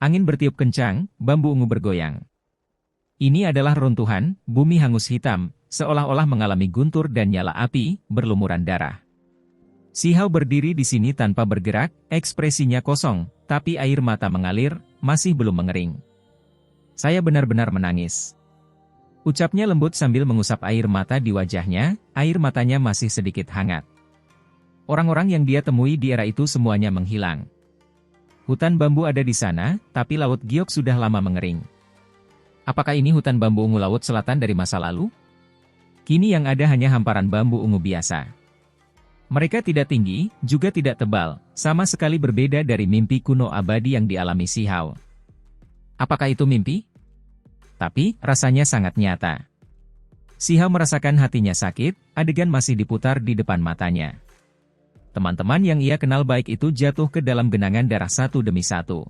Angin bertiup kencang, bambu ungu bergoyang. Ini adalah runtuhan, bumi hangus hitam, seolah-olah mengalami guntur dan nyala api, berlumuran darah. Si Hao berdiri di sini tanpa bergerak, ekspresinya kosong, tapi air mata mengalir, masih belum mengering. Saya benar-benar menangis. Ucapnya lembut sambil mengusap air mata di wajahnya, air matanya masih sedikit hangat. Orang-orang yang dia temui di era itu semuanya menghilang. Hutan bambu ada di sana, tapi Laut Giok sudah lama mengering. Apakah ini hutan bambu ungu Laut Selatan dari masa lalu? Kini yang ada hanya hamparan bambu ungu biasa. Mereka tidak tinggi, juga tidak tebal, sama sekali berbeda dari mimpi kuno abadi yang dialami Si Hao. Apakah itu mimpi? Tapi, rasanya sangat nyata. Si Hao merasakan hatinya sakit, adegan masih diputar di depan matanya. Teman-teman yang ia kenal baik itu jatuh ke dalam genangan darah satu demi satu.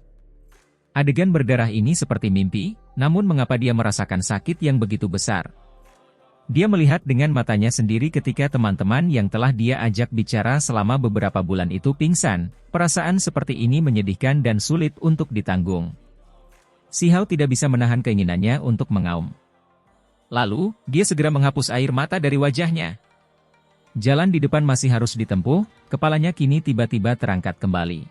Adegan berdarah ini seperti mimpi, namun mengapa dia merasakan sakit yang begitu besar? Dia melihat dengan matanya sendiri ketika teman-teman yang telah dia ajak bicara selama beberapa bulan itu pingsan. Perasaan seperti ini menyedihkan dan sulit untuk ditanggung. Si Hao tidak bisa menahan keinginannya untuk mengaum. Lalu, dia segera menghapus air mata dari wajahnya. Jalan di depan masih harus ditempuh, kepalanya kini tiba-tiba terangkat kembali.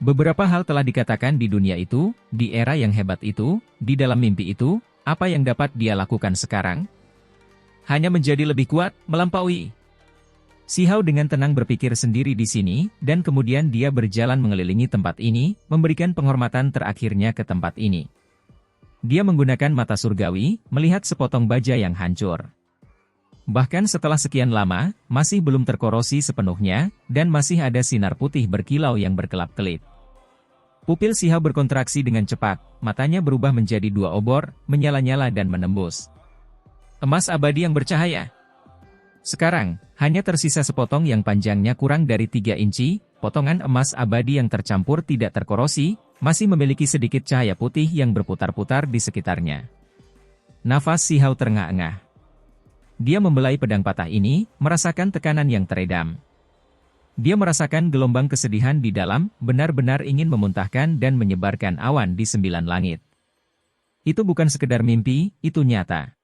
Beberapa hal telah dikatakan di dunia itu, di era yang hebat itu, di dalam mimpi itu, apa yang dapat dia lakukan sekarang? Hanya menjadi lebih kuat, melampaui. Si Hao dengan tenang berpikir sendiri di sini, dan kemudian dia berjalan mengelilingi tempat ini, memberikan penghormatan terakhirnya ke tempat ini. Dia menggunakan mata surgawi, melihat sepotong baja yang hancur. Bahkan setelah sekian lama, masih belum terkorosi sepenuhnya, dan masih ada sinar putih berkilau yang berkelap-kelip. Pupil Si Hao berkontraksi dengan cepat, matanya berubah menjadi dua obor, menyala-nyala dan menembus. Emas abadi yang bercahaya. Sekarang, hanya tersisa sepotong yang panjangnya kurang dari 3 inci, potongan emas abadi yang tercampur tidak terkorosi, masih memiliki sedikit cahaya putih yang berputar-putar di sekitarnya. Nafas Si Hao terengah-engah. Dia membelai pedang patah ini, merasakan tekanan yang teredam. Dia merasakan gelombang kesedihan di dalam, benar-benar ingin memuntahkan dan menyebarkan awan di 9 langit. Itu bukan sekedar mimpi, itu nyata.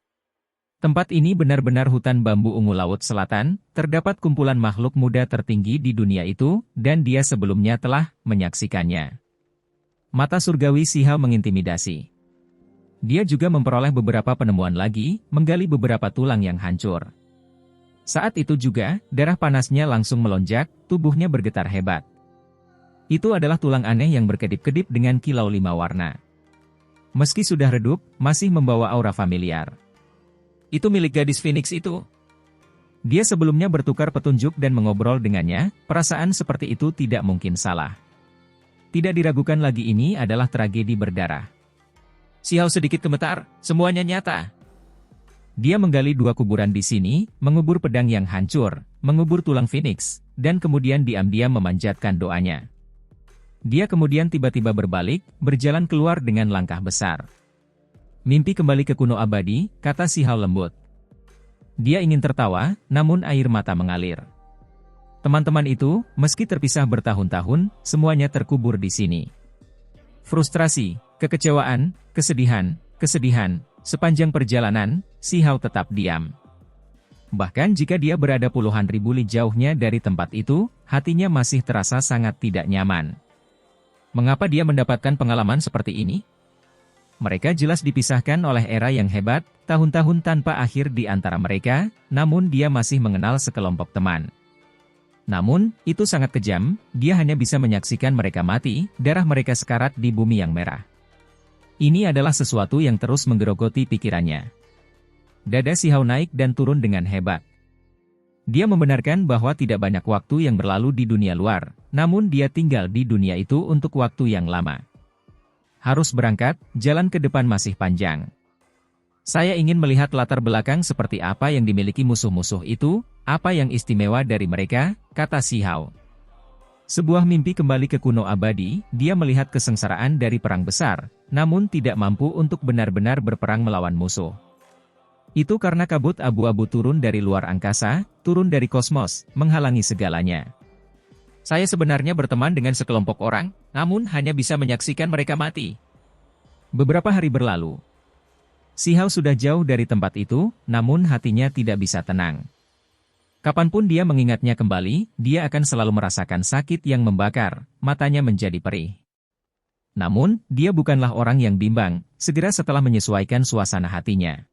Tempat ini benar-benar hutan bambu ungu Laut Selatan, terdapat kumpulan makhluk muda tertinggi di dunia itu, dan dia sebelumnya telah menyaksikannya. Mata surgawi Si Hao mengintimidasi. Dia juga memperoleh beberapa penemuan lagi, menggali beberapa tulang yang hancur. Saat itu juga, darah panasnya langsung melonjak, tubuhnya bergetar hebat. Itu adalah tulang aneh yang berkedip-kedip dengan kilau 5 warna. Meski sudah redup, masih membawa aura familiar. Itu milik gadis Phoenix itu. Dia sebelumnya bertukar petunjuk dan mengobrol dengannya, perasaan seperti itu tidak mungkin salah. Tidak diragukan lagi ini adalah tragedi berdarah. Si Hao sedikit gemetar, semuanya nyata. Dia menggali 2 kuburan di sini, mengubur pedang yang hancur, mengubur tulang Phoenix, dan kemudian diam-diam memanjatkan doanya. Dia kemudian tiba-tiba berbalik, berjalan keluar dengan langkah besar. Mimpi kembali ke kuno abadi, kata Si Hao lembut. Dia ingin tertawa, namun air mata mengalir. Teman-teman itu, meski terpisah bertahun-tahun, semuanya terkubur di sini. Frustrasi, kekecewaan, kesedihan, sepanjang perjalanan, Si Hao tetap diam. Bahkan jika dia berada puluhan ribu li jauhnya dari tempat itu, hatinya masih terasa sangat tidak nyaman. Mengapa dia mendapatkan pengalaman seperti ini? Mereka jelas dipisahkan oleh era yang hebat, tahun-tahun tanpa akhir di antara mereka, namun dia masih mengenal sekelompok teman. Namun, itu sangat kejam, dia hanya bisa menyaksikan mereka mati, darah mereka sekarat di bumi yang merah. Ini adalah sesuatu yang terus menggerogoti pikirannya. Dada Si Hao naik dan turun dengan hebat. Dia membenarkan bahwa tidak banyak waktu yang berlalu di dunia luar, namun dia tinggal di dunia itu untuk waktu yang lama. Harus berangkat, jalan ke depan masih panjang. Saya ingin melihat latar belakang seperti apa yang dimiliki musuh-musuh itu, apa yang istimewa dari mereka, kata Si Hao. Sebuah mimpi kembali ke kuno abadi, dia melihat kesengsaraan dari perang besar, namun tidak mampu untuk benar-benar berperang melawan musuh. Itu karena kabut abu-abu turun dari luar angkasa, turun dari kosmos, menghalangi segalanya. Saya sebenarnya berteman dengan sekelompok orang, namun hanya bisa menyaksikan mereka mati. Beberapa hari berlalu. Si Hao sudah jauh dari tempat itu, namun hatinya tidak bisa tenang. Kapanpun dia mengingatnya kembali, dia akan selalu merasakan sakit yang membakar, matanya menjadi perih. Namun, dia bukanlah orang yang bimbang, segera setelah menyesuaikan suasana hatinya.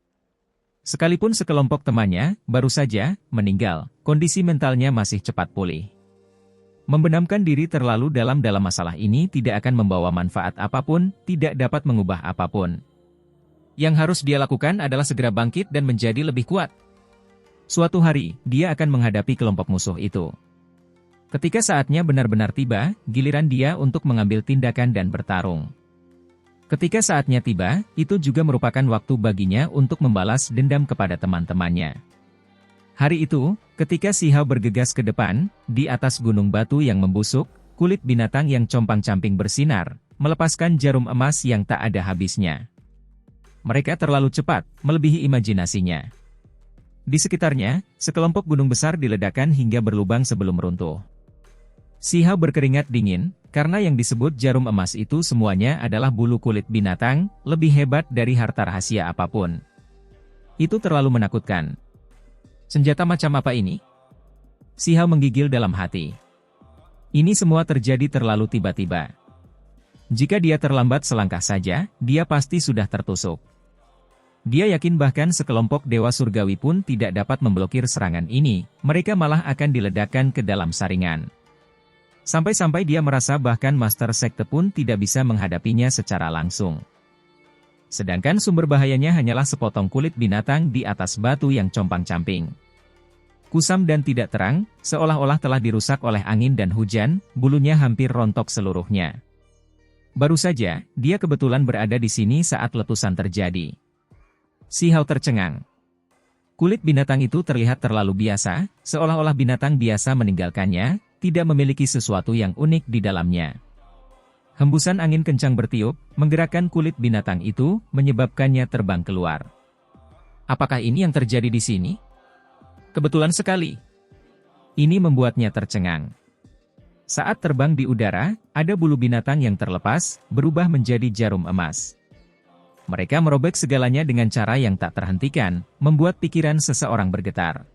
Sekalipun sekelompok temannya, baru saja, meninggal, kondisi mentalnya masih cepat pulih. Membenamkan diri terlalu dalam masalah ini tidak akan membawa manfaat apapun, tidak dapat mengubah apapun. Yang harus dia lakukan adalah segera bangkit dan menjadi lebih kuat. Suatu hari, dia akan menghadapi kelompok musuh itu. Ketika saatnya benar-benar tiba, giliran dia untuk mengambil tindakan dan bertarung. Ketika saatnya tiba, itu juga merupakan waktu baginya untuk membalas dendam kepada teman-temannya. Hari itu, ketika si Hao bergegas ke depan, di atas gunung batu yang membusuk, kulit binatang yang compang-camping bersinar, melepaskan jarum emas yang tak ada habisnya. Mereka terlalu cepat, melebihi imajinasinya. Di sekitarnya, sekelompok gunung besar diledakkan hingga berlubang sebelum runtuh. Si Hao berkeringat dingin, karena yang disebut jarum emas itu semuanya adalah bulu kulit binatang, lebih hebat dari harta rahasia apapun. Itu terlalu menakutkan. Senjata macam apa ini? Si Hao menggigil dalam hati. Ini semua terjadi terlalu tiba-tiba. Jika dia terlambat selangkah saja, dia pasti sudah tertusuk. Dia yakin bahkan sekelompok dewa surgawi pun tidak dapat memblokir serangan ini, mereka malah akan diledakkan ke dalam saringan. Sampai-sampai dia merasa bahkan Master Sekte pun tidak bisa menghadapinya secara langsung. Sedangkan sumber bahayanya hanyalah sepotong kulit binatang di atas batu yang compang-camping. Kusam dan tidak terang, seolah-olah telah dirusak oleh angin dan hujan, bulunya hampir rontok seluruhnya. Baru saja, dia kebetulan berada di sini saat letusan terjadi. Si Hao tercengang. Kulit binatang itu terlihat terlalu biasa, seolah-olah binatang biasa meninggalkannya, tidak memiliki sesuatu yang unik di dalamnya. Hembusan angin kencang bertiup, menggerakkan kulit binatang itu, menyebabkannya terbang keluar. Apakah ini yang terjadi di sini? Kebetulan sekali. Ini membuatnya tercengang. Saat terbang di udara, ada bulu binatang yang terlepas, berubah menjadi jarum emas. Mereka merobek segalanya dengan cara yang tak terhentikan, membuat pikiran seseorang bergetar.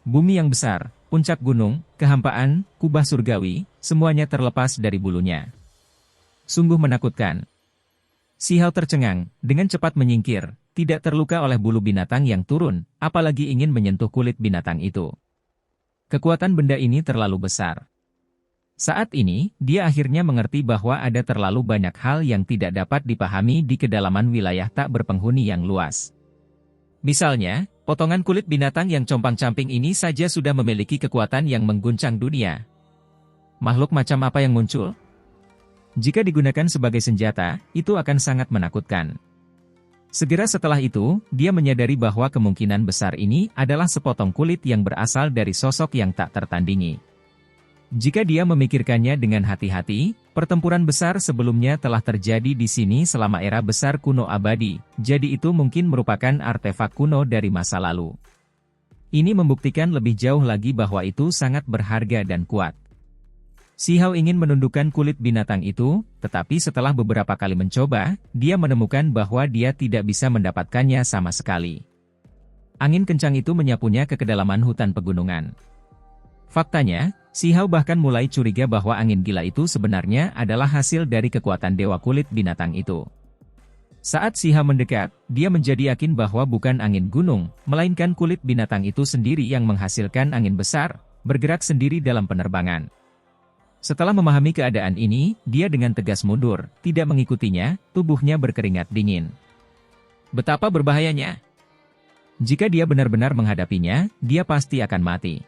Bumi yang besar, puncak gunung, kehampaan, kubah surgawi, semuanya terlepas dari bulunya. Sungguh menakutkan. Si Hao tercengang, dengan cepat menyingkir, tidak terluka oleh bulu binatang yang turun, apalagi ingin menyentuh kulit binatang itu. Kekuatan benda ini terlalu besar. Saat ini, dia akhirnya mengerti bahwa ada terlalu banyak hal yang tidak dapat dipahami di kedalaman wilayah tak berpenghuni yang luas. Misalnya, potongan kulit binatang yang compang-camping ini saja sudah memiliki kekuatan yang mengguncang dunia. Makhluk macam apa yang muncul? Jika digunakan sebagai senjata, itu akan sangat menakutkan. Segera setelah itu, dia menyadari bahwa kemungkinan besar ini adalah sepotong kulit yang berasal dari sosok yang tak tertandingi. Jika dia memikirkannya dengan hati-hati, pertempuran besar sebelumnya telah terjadi di sini selama era besar kuno abadi, jadi itu mungkin merupakan artefak kuno dari masa lalu. Ini membuktikan lebih jauh lagi bahwa itu sangat berharga dan kuat. Si Hao ingin menundukkan kulit binatang itu, tetapi setelah beberapa kali mencoba, dia menemukan bahwa dia tidak bisa mendapatkannya sama sekali. Angin kencang itu menyapunya ke kedalaman hutan pegunungan. Faktanya, si Hao bahkan mulai curiga bahwa angin gila itu sebenarnya adalah hasil dari kekuatan dewa kulit binatang itu. Saat si Hao mendekat, dia menjadi yakin bahwa bukan angin gunung, melainkan kulit binatang itu sendiri yang menghasilkan angin besar, bergerak sendiri dalam penerbangan. Setelah memahami keadaan ini, dia dengan tegas mundur, tidak mengikutinya, tubuhnya berkeringat dingin. Betapa berbahayanya! Jika dia benar-benar menghadapinya, dia pasti akan mati.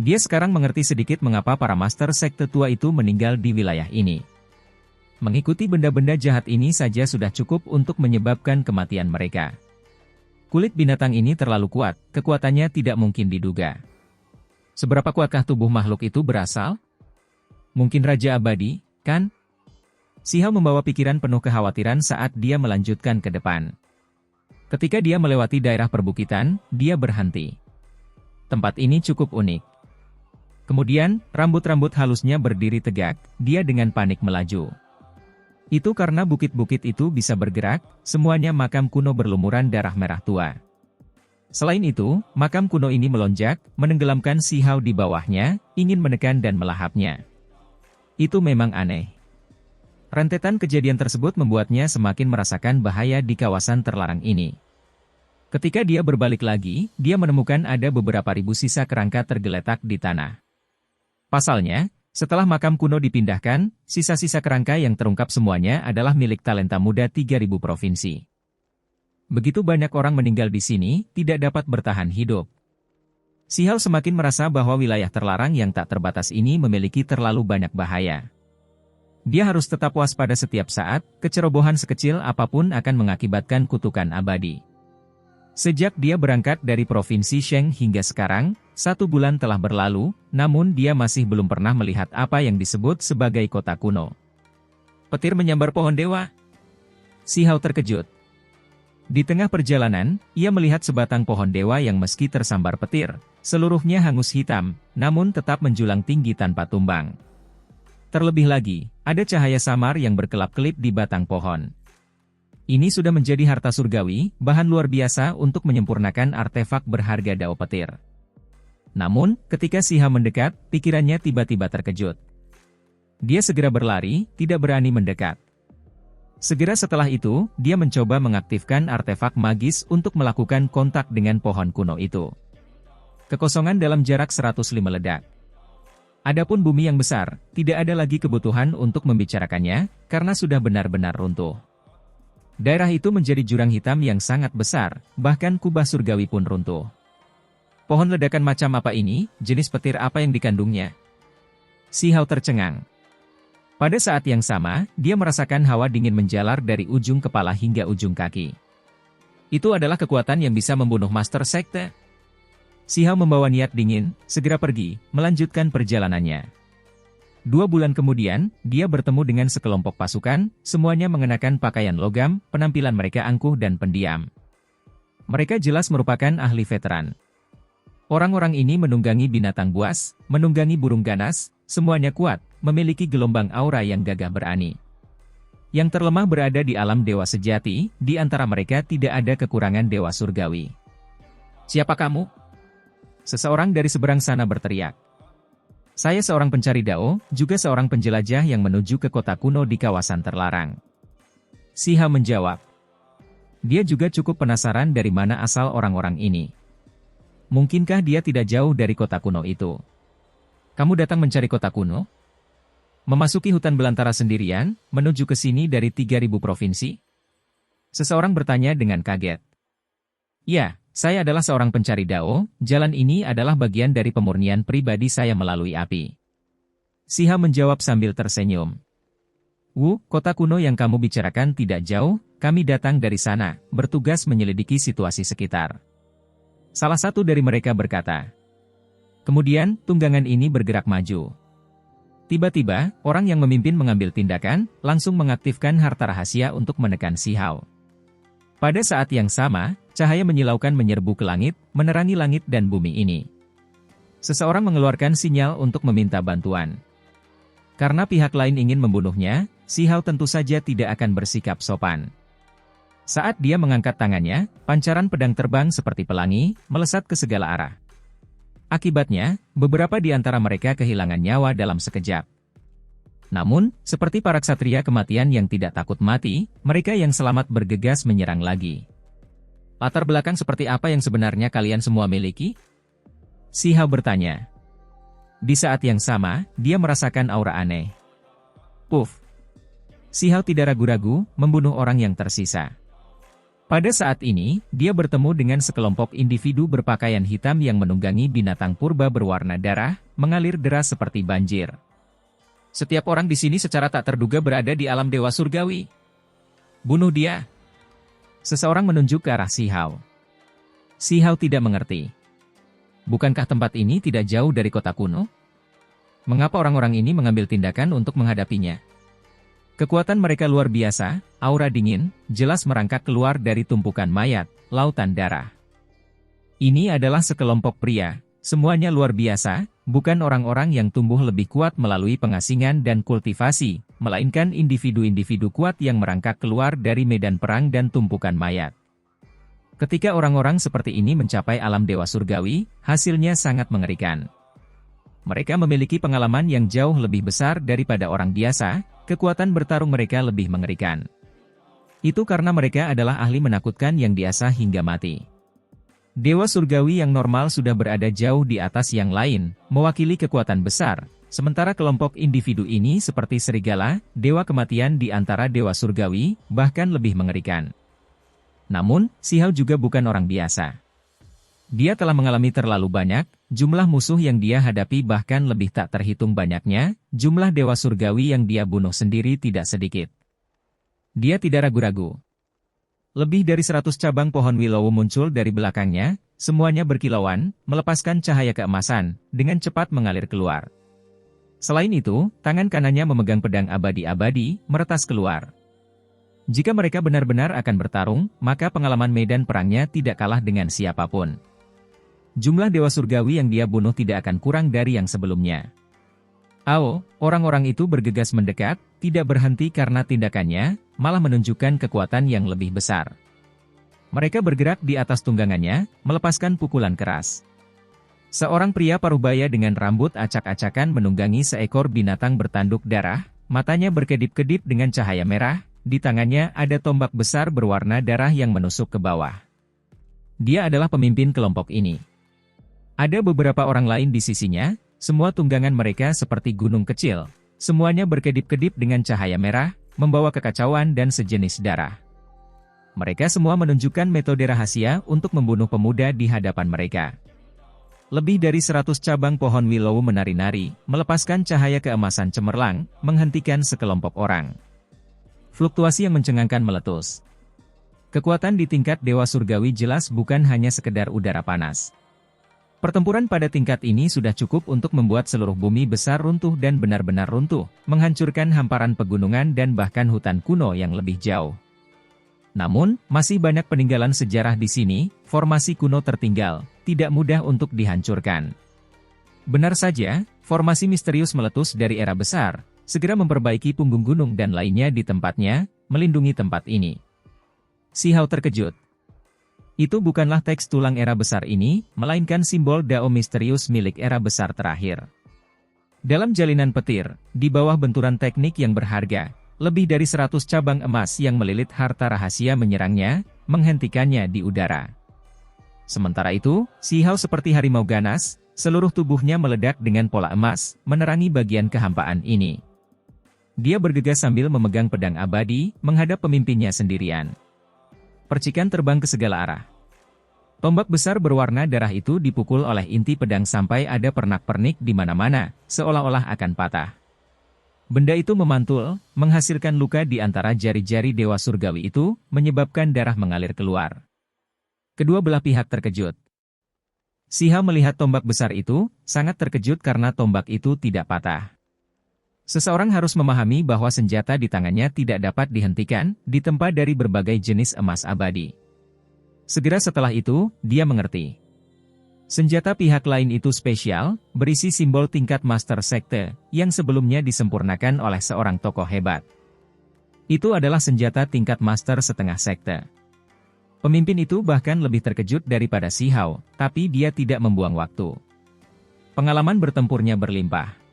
Dia sekarang mengerti sedikit mengapa para master sekte tua itu meninggal di wilayah ini. Mengikuti benda-benda jahat ini saja sudah cukup untuk menyebabkan kematian mereka. Kulit binatang ini terlalu kuat, kekuatannya tidak mungkin diduga. Seberapa kuatkah tubuh makhluk itu berasal? Mungkin Raja Abadi, kan? Si Hao membawa pikiran penuh kekhawatiran saat dia melanjutkan ke depan. Ketika dia melewati daerah perbukitan, dia berhenti. Tempat ini cukup unik. Kemudian, rambut-rambut halusnya berdiri tegak, dia dengan panik melaju. Itu karena bukit-bukit itu bisa bergerak, semuanya makam kuno berlumuran darah merah tua. Selain itu, makam kuno ini melonjak, menenggelamkan Si Hao di bawahnya, ingin menekan dan melahapnya. Itu memang aneh. Rentetan kejadian tersebut membuatnya semakin merasakan bahaya di kawasan terlarang ini. Ketika dia berbalik lagi, dia menemukan ada beberapa ribu sisa kerangka tergeletak di tanah. Pasalnya, setelah makam kuno dipindahkan, sisa-sisa kerangka yang terungkap semuanya adalah milik talenta muda 3.000 provinsi. Begitu banyak orang meninggal di sini, tidak dapat bertahan hidup. Si Hao semakin merasa bahwa wilayah terlarang yang tak terbatas ini memiliki terlalu banyak bahaya. Dia harus tetap waspada setiap saat, kecerobohan sekecil apapun akan mengakibatkan kutukan abadi. Sejak dia berangkat dari Provinsi Sheng hingga sekarang, 1 bulan telah berlalu, namun dia masih belum pernah melihat apa yang disebut sebagai kota kuno. Petir menyambar pohon dewa. Si Hao terkejut. Di tengah perjalanan, ia melihat sebatang pohon dewa yang meski tersambar petir, seluruhnya hangus hitam, namun tetap menjulang tinggi tanpa tumbang. Terlebih lagi, ada cahaya samar yang berkelap-kelip di batang pohon. Ini sudah menjadi harta surgawi, bahan luar biasa untuk menyempurnakan artefak berharga Dao Petir. Namun, ketika Si Hao mendekat, pikirannya tiba-tiba terkejut. Dia segera berlari, tidak berani mendekat. Segera setelah itu, dia mencoba mengaktifkan artefak magis untuk melakukan kontak dengan pohon kuno itu. Kekosongan dalam jarak 105 meledak. Adapun bumi yang besar, tidak ada lagi kebutuhan untuk membicarakannya, karena sudah benar-benar runtuh. Daerah itu menjadi jurang hitam yang sangat besar, bahkan kubah surgawi pun runtuh. Pohon ledakan macam apa ini, jenis petir apa yang dikandungnya? Si Hao tercengang. Pada saat yang sama, dia merasakan hawa dingin menjalar dari ujung kepala hingga ujung kaki. Itu adalah kekuatan yang bisa membunuh Master Sekte. Si Hao membawa niat dingin, segera pergi, melanjutkan perjalanannya. 2 bulan kemudian, dia bertemu dengan sekelompok pasukan, semuanya mengenakan pakaian logam, penampilan mereka angkuh dan pendiam. Mereka jelas merupakan ahli veteran. Orang-orang ini menunggangi binatang buas, menunggangi burung ganas, semuanya kuat, memiliki gelombang aura yang gagah berani. Yang terlemah berada di alam dewa sejati, di antara mereka tidak ada kekurangan dewa surgawi. Siapa kamu? Seseorang dari seberang sana berteriak. Saya seorang pencari Dao, juga seorang penjelajah yang menuju ke kota kuno di kawasan terlarang. Si Hao menjawab. Dia juga cukup penasaran dari mana asal orang-orang ini. Mungkinkah dia tidak jauh dari kota kuno itu? Kamu datang mencari kota kuno? Memasuki hutan belantara sendirian, menuju ke sini dari 3.000 provinsi? Seseorang bertanya dengan kaget. Ya, saya adalah seorang pencari Dao, jalan ini adalah bagian dari pemurnian pribadi saya melalui api. Si Hao menjawab sambil tersenyum. Kota kuno yang kamu bicarakan tidak jauh, kami datang dari sana, bertugas menyelidiki situasi sekitar. Salah satu dari mereka berkata. Kemudian, tunggangan ini bergerak maju. Tiba-tiba, orang yang memimpin mengambil tindakan, langsung mengaktifkan harta rahasia untuk menekan Si Hao. Pada saat yang sama, cahaya menyilaukan menyerbu ke langit, menerangi langit dan bumi ini. Seseorang mengeluarkan sinyal untuk meminta bantuan. Karena pihak lain ingin membunuhnya, Si Hao tentu saja tidak akan bersikap sopan. Saat dia mengangkat tangannya, pancaran pedang terbang seperti pelangi, melesat ke segala arah. Akibatnya, beberapa di antara mereka kehilangan nyawa dalam sekejap. Namun, seperti para ksatria kematian yang tidak takut mati, mereka yang selamat bergegas menyerang lagi. Latar belakang seperti apa yang sebenarnya kalian semua miliki? Si Hao bertanya. Di saat yang sama, dia merasakan aura aneh. Puff! Si Hao tidak ragu-ragu, membunuh orang yang tersisa. Pada saat ini, dia bertemu dengan sekelompok individu berpakaian hitam yang menunggangi binatang purba berwarna darah, mengalir deras seperti banjir. Setiap orang di sini secara tak terduga berada di alam dewa surgawi. Bunuh dia! Seseorang menunjuk ke arah Si Hao. Si Hao tidak mengerti. Bukankah tempat ini tidak jauh dari kota kuno? Mengapa orang-orang ini mengambil tindakan untuk menghadapinya? Kekuatan mereka luar biasa, aura dingin, jelas merangkak keluar dari tumpukan mayat, lautan darah. Ini adalah sekelompok pria, semuanya luar biasa, bukan orang-orang yang tumbuh lebih kuat melalui pengasingan dan kultivasi, melainkan individu-individu kuat yang merangkak keluar dari medan perang dan tumpukan mayat. Ketika orang-orang seperti ini mencapai alam dewa surgawi, hasilnya sangat mengerikan. Mereka memiliki pengalaman yang jauh lebih besar daripada orang biasa, kekuatan bertarung mereka lebih mengerikan. Itu karena mereka adalah ahli menakutkan yang diasah hingga mati. Dewa surgawi yang normal sudah berada jauh di atas yang lain, mewakili kekuatan besar, sementara kelompok individu ini seperti serigala, dewa kematian di antara dewa surgawi, bahkan lebih mengerikan. Namun, Xiao juga bukan orang biasa. Dia telah mengalami terlalu banyak, jumlah musuh yang dia hadapi bahkan lebih tak terhitung banyaknya, jumlah dewa surgawi yang dia bunuh sendiri tidak sedikit. Dia tidak ragu-ragu. Lebih dari 100 cabang pohon willow muncul dari belakangnya, semuanya berkilauan, melepaskan cahaya keemasan, dengan cepat mengalir keluar. Selain itu, tangan kanannya memegang pedang abadi-abadi, meretas keluar. Jika mereka benar-benar akan bertarung, maka pengalaman medan perangnya tidak kalah dengan siapapun. Jumlah dewa surgawi yang dia bunuh tidak akan kurang dari yang sebelumnya. Orang-orang itu bergegas mendekat, tidak berhenti karena tindakannya, malah menunjukkan kekuatan yang lebih besar. Mereka bergerak di atas tunggangannya, melepaskan pukulan keras. Seorang pria parubaya dengan rambut acak-acakan menunggangi seekor binatang bertanduk darah, matanya berkedip-kedip dengan cahaya merah, di tangannya ada tombak besar berwarna darah yang menusuk ke bawah. Dia adalah pemimpin kelompok ini. Ada beberapa orang lain di sisinya, semua tunggangan mereka seperti gunung kecil, semuanya berkedip-kedip dengan cahaya merah, membawa kekacauan dan sejenis darah. Mereka semua menunjukkan metode rahasia untuk membunuh pemuda di hadapan mereka. Lebih dari 100 cabang pohon willow menari-nari, melepaskan cahaya keemasan cemerlang, menghentikan sekelompok orang. Fluktuasi yang mencengangkan meletus. Kekuatan di tingkat dewa surgawi jelas bukan hanya sekedar udara panas. Pertempuran pada tingkat ini sudah cukup untuk membuat seluruh bumi besar runtuh dan benar-benar runtuh, menghancurkan hamparan pegunungan dan bahkan hutan kuno yang lebih jauh. Namun, masih banyak peninggalan sejarah di sini, formasi kuno tertinggal, tidak mudah untuk dihancurkan. Benar saja, formasi misterius meletus dari era besar, segera memperbaiki punggung gunung dan lainnya di tempatnya, melindungi tempat ini. Xiao terkejut. Itu bukanlah teks tulang era besar ini, melainkan simbol Dao misterius milik era besar terakhir. Dalam jalinan petir, di bawah benturan teknik yang berharga, lebih dari 100 cabang emas yang melilit harta rahasia menyerangnya, menghentikannya di udara. Sementara itu, Xiao seperti harimau ganas, seluruh tubuhnya meledak dengan pola emas, menerangi bagian kehampaan ini. Dia bergegas sambil memegang pedang abadi, menghadap pemimpinnya sendirian. Percikan terbang ke segala arah. Tombak besar berwarna darah itu dipukul oleh inti pedang sampai ada pernak-pernik di mana-mana, seolah-olah akan patah. Benda itu memantul, menghasilkan luka di antara jari-jari dewa surgawi itu, menyebabkan darah mengalir keluar. Kedua belah pihak terkejut. Xiao melihat tombak besar itu, sangat terkejut karena tombak itu tidak patah. Seseorang harus memahami bahwa senjata di tangannya tidak dapat dihentikan, ditempa dari berbagai jenis emas abadi. Segera setelah itu, dia mengerti. Senjata pihak lain itu spesial, berisi simbol tingkat Master Sekte, yang sebelumnya disempurnakan oleh seorang tokoh hebat. Itu adalah senjata tingkat Master setengah Sekte. Pemimpin itu bahkan lebih terkejut daripada Xiao, tapi dia tidak membuang waktu. Pengalaman bertempurnya berlimpah.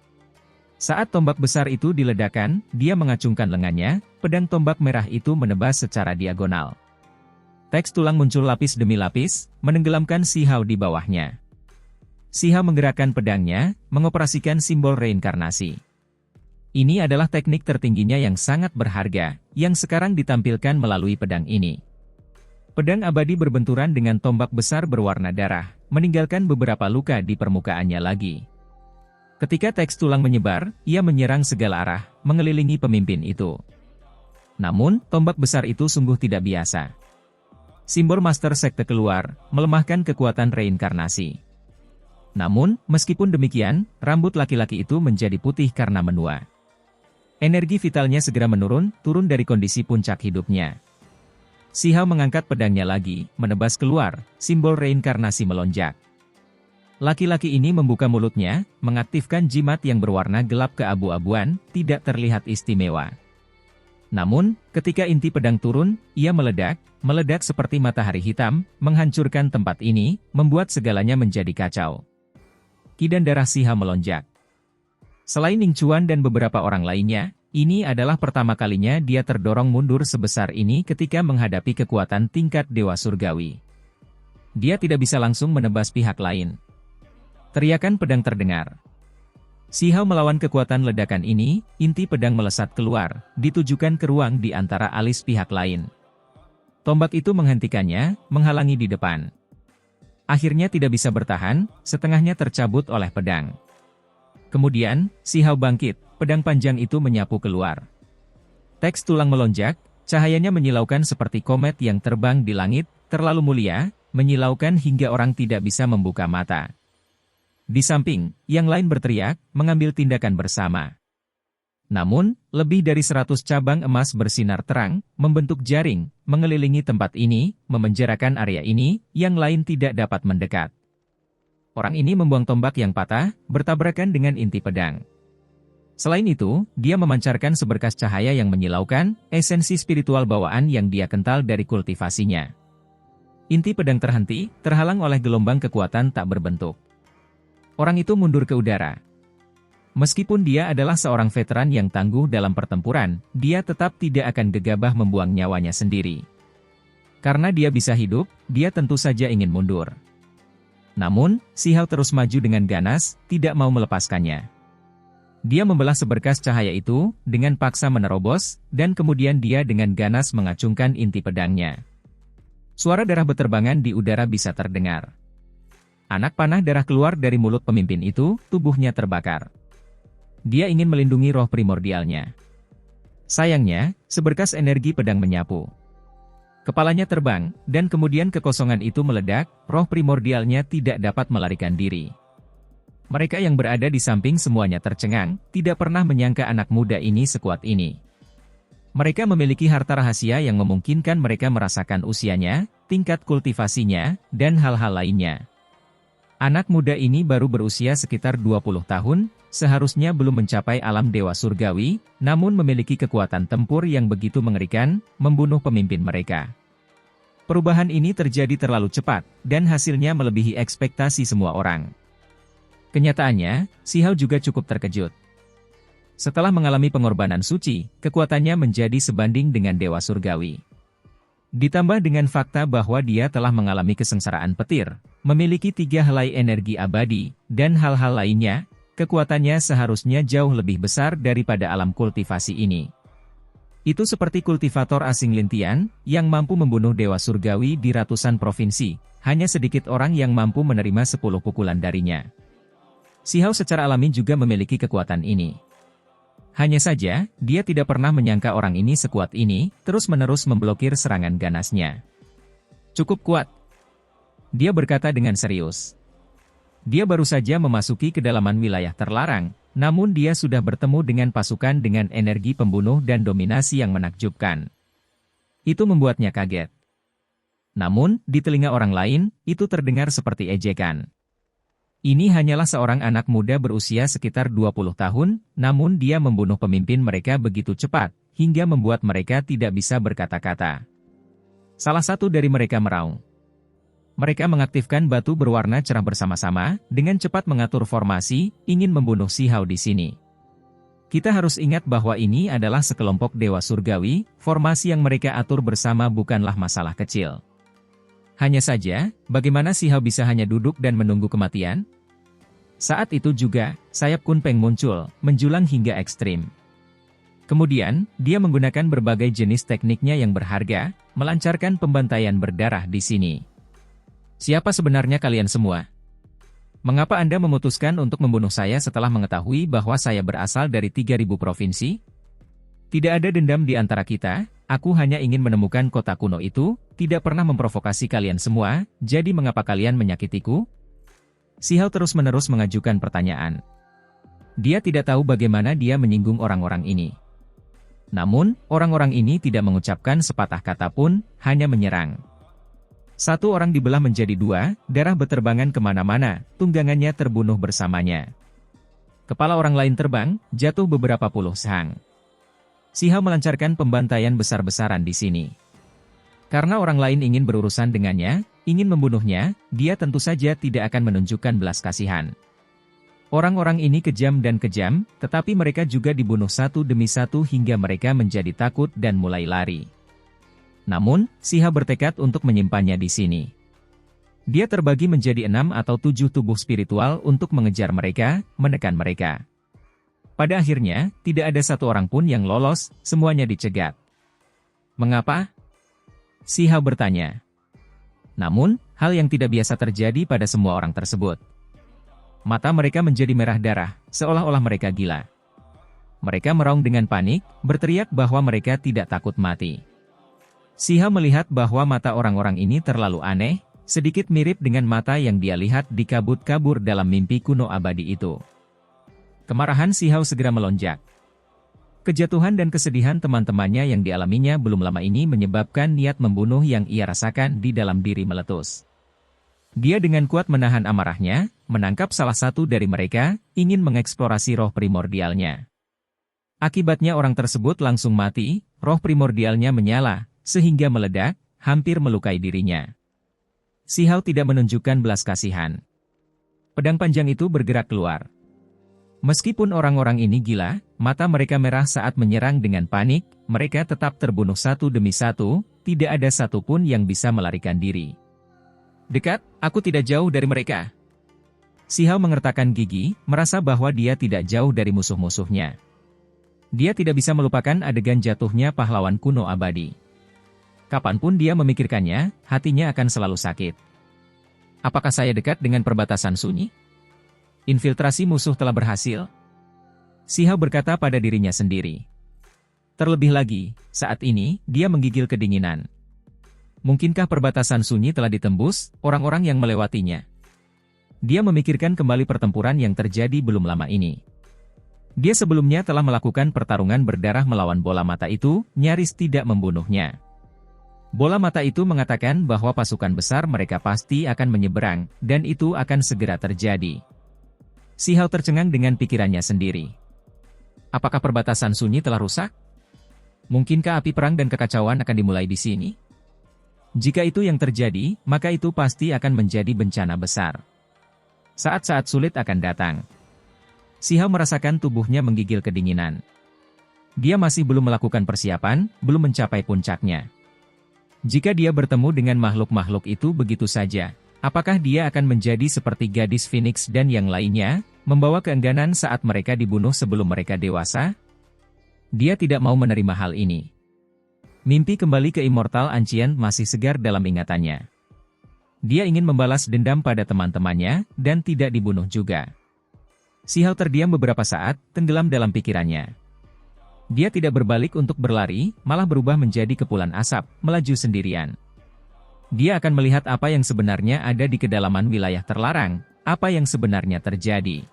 Saat tombak besar itu diledakkan, dia mengacungkan lengannya, pedang tombak merah itu menebas secara diagonal. Teks tulang muncul lapis demi lapis, menenggelamkan Xiao di bawahnya. Xiao menggerakkan pedangnya, mengoperasikan simbol reinkarnasi. Ini adalah teknik tertingginya yang sangat berharga, yang sekarang ditampilkan melalui pedang ini. Pedang abadi berbenturan dengan tombak besar berwarna darah, meninggalkan beberapa luka di permukaannya lagi. Ketika teks tulang menyebar, ia menyerang segala arah, mengelilingi pemimpin itu. Namun, tombak besar itu sungguh tidak biasa. Simbol Master Sekte keluar, melemahkan kekuatan reinkarnasi. Namun, meskipun demikian, rambut laki-laki itu menjadi putih karena menua. Energi vitalnya segera menurun, turun dari kondisi puncak hidupnya. Xiao mengangkat pedangnya lagi, menebas keluar, simbol reinkarnasi melonjak. Laki-laki ini membuka mulutnya, mengaktifkan jimat yang berwarna gelap keabu-abuan, tidak terlihat istimewa. Namun, ketika inti pedang turun, ia meledak seperti matahari hitam, menghancurkan tempat ini, membuat segalanya menjadi kacau. Ki dan darah Si Hao melonjak. Selain Ning Chuan dan beberapa orang lainnya, ini adalah pertama kalinya dia terdorong mundur sebesar ini ketika menghadapi kekuatan tingkat Dewa Surgawi. Dia tidak bisa langsung menebas pihak lain. Teriakan pedang terdengar. Si Hao melawan kekuatan ledakan ini, inti pedang melesat keluar, ditujukan ke ruang di antara alis pihak lain. Tombak itu menghentikannya, menghalangi di depan. Akhirnya tidak bisa bertahan, setengahnya tercabut oleh pedang. Kemudian, Si Hao bangkit, pedang panjang itu menyapu keluar. Teks tulang melonjak, cahayanya menyilaukan seperti komet yang terbang di langit, terlalu mulia, menyilaukan hingga orang tidak bisa membuka mata. Di samping, yang lain berteriak, mengambil tindakan bersama. Namun, lebih dari 100 cabang emas bersinar terang, membentuk jaring, mengelilingi tempat ini, memenjarakan area ini, yang lain tidak dapat mendekat. Orang ini membuang tombak yang patah, bertabrakan dengan inti pedang. Selain itu, dia memancarkan seberkas cahaya yang menyilaukan, esensi spiritual bawaan yang dia kental dari kultivasinya. Inti pedang terhenti, terhalang oleh gelombang kekuatan tak berbentuk. Orang itu mundur ke udara. Meskipun dia adalah seorang veteran yang tangguh dalam pertempuran, dia tetap tidak akan gegabah membuang nyawanya sendiri. Karena dia bisa hidup, dia tentu saja ingin mundur. Namun, Si Hao terus maju dengan ganas, tidak mau melepaskannya. Dia membelah seberkas cahaya itu, dengan paksa menerobos, dan kemudian dia dengan ganas mengacungkan inti pedangnya. Suara darah beterbangan di udara bisa terdengar. Anak panah darah keluar dari mulut pemimpin itu, tubuhnya terbakar. Dia ingin melindungi roh primordialnya. Sayangnya, seberkas energi pedang menyapu. Kepalanya terbang, dan kemudian kekosongan itu meledak, roh primordialnya tidak dapat melarikan diri. Mereka yang berada di samping semuanya tercengang, tidak pernah menyangka anak muda ini sekuat ini. Mereka memiliki harta rahasia yang memungkinkan mereka merasakan usianya, tingkat kultivasinya, dan hal-hal lainnya. Anak muda ini baru berusia sekitar 20 tahun, seharusnya belum mencapai alam Dewa Surgawi, namun memiliki kekuatan tempur yang begitu mengerikan, membunuh pemimpin mereka. Perubahan ini terjadi terlalu cepat, dan hasilnya melebihi ekspektasi semua orang. Kenyataannya, Si Hao juga cukup terkejut. Setelah mengalami pengorbanan suci, kekuatannya menjadi sebanding dengan Dewa Surgawi. Ditambah dengan fakta bahwa dia telah mengalami kesengsaraan petir, memiliki 3 helai energi abadi, dan hal-hal lainnya, kekuatannya seharusnya jauh lebih besar daripada alam kultivasi ini. Itu seperti kultivator asing Lintian, yang mampu membunuh Dewa Surgawi di ratusan provinsi, hanya sedikit orang yang mampu menerima 10 pukulan darinya. Si Hao secara alami juga memiliki kekuatan ini. Hanya saja, dia tidak pernah menyangka orang ini sekuat ini, terus-menerus memblokir serangan ganasnya. Cukup kuat. Dia berkata dengan serius. Dia baru saja memasuki kedalaman wilayah terlarang, namun dia sudah bertemu dengan pasukan dengan energi pembunuh dan dominasi yang menakjubkan. Itu membuatnya kaget. Namun, di telinga orang lain, itu terdengar seperti ejekan. Ini hanyalah seorang anak muda berusia sekitar 20 tahun, namun dia membunuh pemimpin mereka begitu cepat, hingga membuat mereka tidak bisa berkata-kata. Salah satu dari mereka meraung. Mereka mengaktifkan batu berwarna cerah bersama-sama, dengan cepat mengatur formasi, ingin membunuh Si Hao di sini. Kita harus ingat bahwa ini adalah sekelompok Dewa Surgawi, formasi yang mereka atur bersama bukanlah masalah kecil. Hanya saja, bagaimana Si Hao bisa hanya duduk dan menunggu kematian? Saat itu juga, sayap Kun Peng muncul, menjulang hingga ekstrim. Kemudian, dia menggunakan berbagai jenis tekniknya yang berharga, melancarkan pembantaian berdarah di sini. Siapa sebenarnya kalian semua? Mengapa Anda memutuskan untuk membunuh saya setelah mengetahui bahwa saya berasal dari 3.000 provinsi? Tidak ada dendam di antara kita, aku hanya ingin menemukan kota kuno itu, tidak pernah memprovokasi kalian semua, jadi mengapa kalian menyakitiku? Si Hao terus-menerus mengajukan pertanyaan. Dia tidak tahu bagaimana dia menyinggung orang-orang ini. Namun, orang-orang ini tidak mengucapkan sepatah kata pun, hanya menyerang. Satu orang dibelah menjadi dua, darah beterbangan kemana-mana, tunggangannya terbunuh bersamanya. Kepala orang lain terbang, jatuh beberapa puluh sang. Sihao melancarkan pembantaian besar-besaran di sini. Karena orang lain ingin berurusan dengannya, ingin membunuhnya, dia tentu saja tidak akan menunjukkan belas kasihan. Orang-orang ini kejam dan kejam, tetapi mereka juga dibunuh satu demi satu hingga mereka menjadi takut dan mulai lari. Namun, Sihao bertekad untuk menyimpannya di sini. Dia terbagi menjadi 6 atau 7 tubuh spiritual untuk mengejar mereka, menekan mereka. Pada akhirnya, tidak ada satu orang pun yang lolos, semuanya dicegat. Mengapa? Sihao bertanya. Namun, hal yang tidak biasa terjadi pada semua orang tersebut. Mata mereka menjadi merah darah, seolah-olah mereka gila. Mereka meraung dengan panik, berteriak bahwa mereka tidak takut mati. Sihao melihat bahwa mata orang-orang ini terlalu aneh, sedikit mirip dengan mata yang dia lihat di kabut-kabur dalam mimpi kuno abadi itu. Kemarahan Sihao segera melonjak. Kejatuhan dan kesedihan teman-temannya yang dialaminya belum lama ini menyebabkan niat membunuh yang ia rasakan di dalam diri meletus. Dia dengan kuat menahan amarahnya, menangkap salah satu dari mereka, ingin mengeksplorasi roh primordialnya. Akibatnya orang tersebut langsung mati, roh primordialnya menyala, sehingga meledak, hampir melukai dirinya. Sihao tidak menunjukkan belas kasihan. Pedang panjang itu bergerak keluar. Meskipun orang-orang ini gila, mata mereka merah saat menyerang dengan panik, mereka tetap terbunuh satu demi satu, tidak ada satupun yang bisa melarikan diri. Dekat, aku tidak jauh dari mereka. Sihao mengertakkan gigi, merasa bahwa dia tidak jauh dari musuh-musuhnya. Dia tidak bisa melupakan adegan jatuhnya pahlawan kuno abadi. Kapanpun dia memikirkannya, hatinya akan selalu sakit. Apakah saya dekat dengan perbatasan sunyi? Infiltrasi musuh telah berhasil. Sihao berkata pada dirinya sendiri. Terlebih lagi, saat ini, dia menggigil kedinginan. Mungkinkah perbatasan sunyi telah ditembus, orang-orang yang melewatinya? Dia memikirkan kembali pertempuran yang terjadi belum lama ini. Dia sebelumnya telah melakukan pertarungan berdarah melawan bola mata itu, nyaris tidak membunuhnya. Bola mata itu mengatakan bahwa pasukan besar mereka pasti akan menyeberang, dan itu akan segera terjadi. Sihao tercengang dengan pikirannya sendiri. Apakah perbatasan sunyi telah rusak? Mungkinkah api perang dan kekacauan akan dimulai di sini? Jika itu yang terjadi, maka itu pasti akan menjadi bencana besar. Saat-saat sulit akan datang. Sihao merasakan tubuhnya menggigil kedinginan. Dia masih belum melakukan persiapan, belum mencapai puncaknya. Jika dia bertemu dengan makhluk-makhluk itu begitu saja, apakah dia akan menjadi seperti gadis Phoenix dan yang lainnya, membawa keengganan saat mereka dibunuh sebelum mereka dewasa? Dia tidak mau menerima hal ini. Mimpi kembali ke Immortal Ancient masih segar dalam ingatannya. Dia ingin membalas dendam pada teman-temannya, dan tidak dibunuh juga. Sihao terdiam beberapa saat, tenggelam dalam pikirannya. Dia tidak berbalik untuk berlari, malah berubah menjadi kepulan asap, melaju sendirian. Dia akan melihat apa yang sebenarnya ada di kedalaman wilayah terlarang, apa yang sebenarnya terjadi.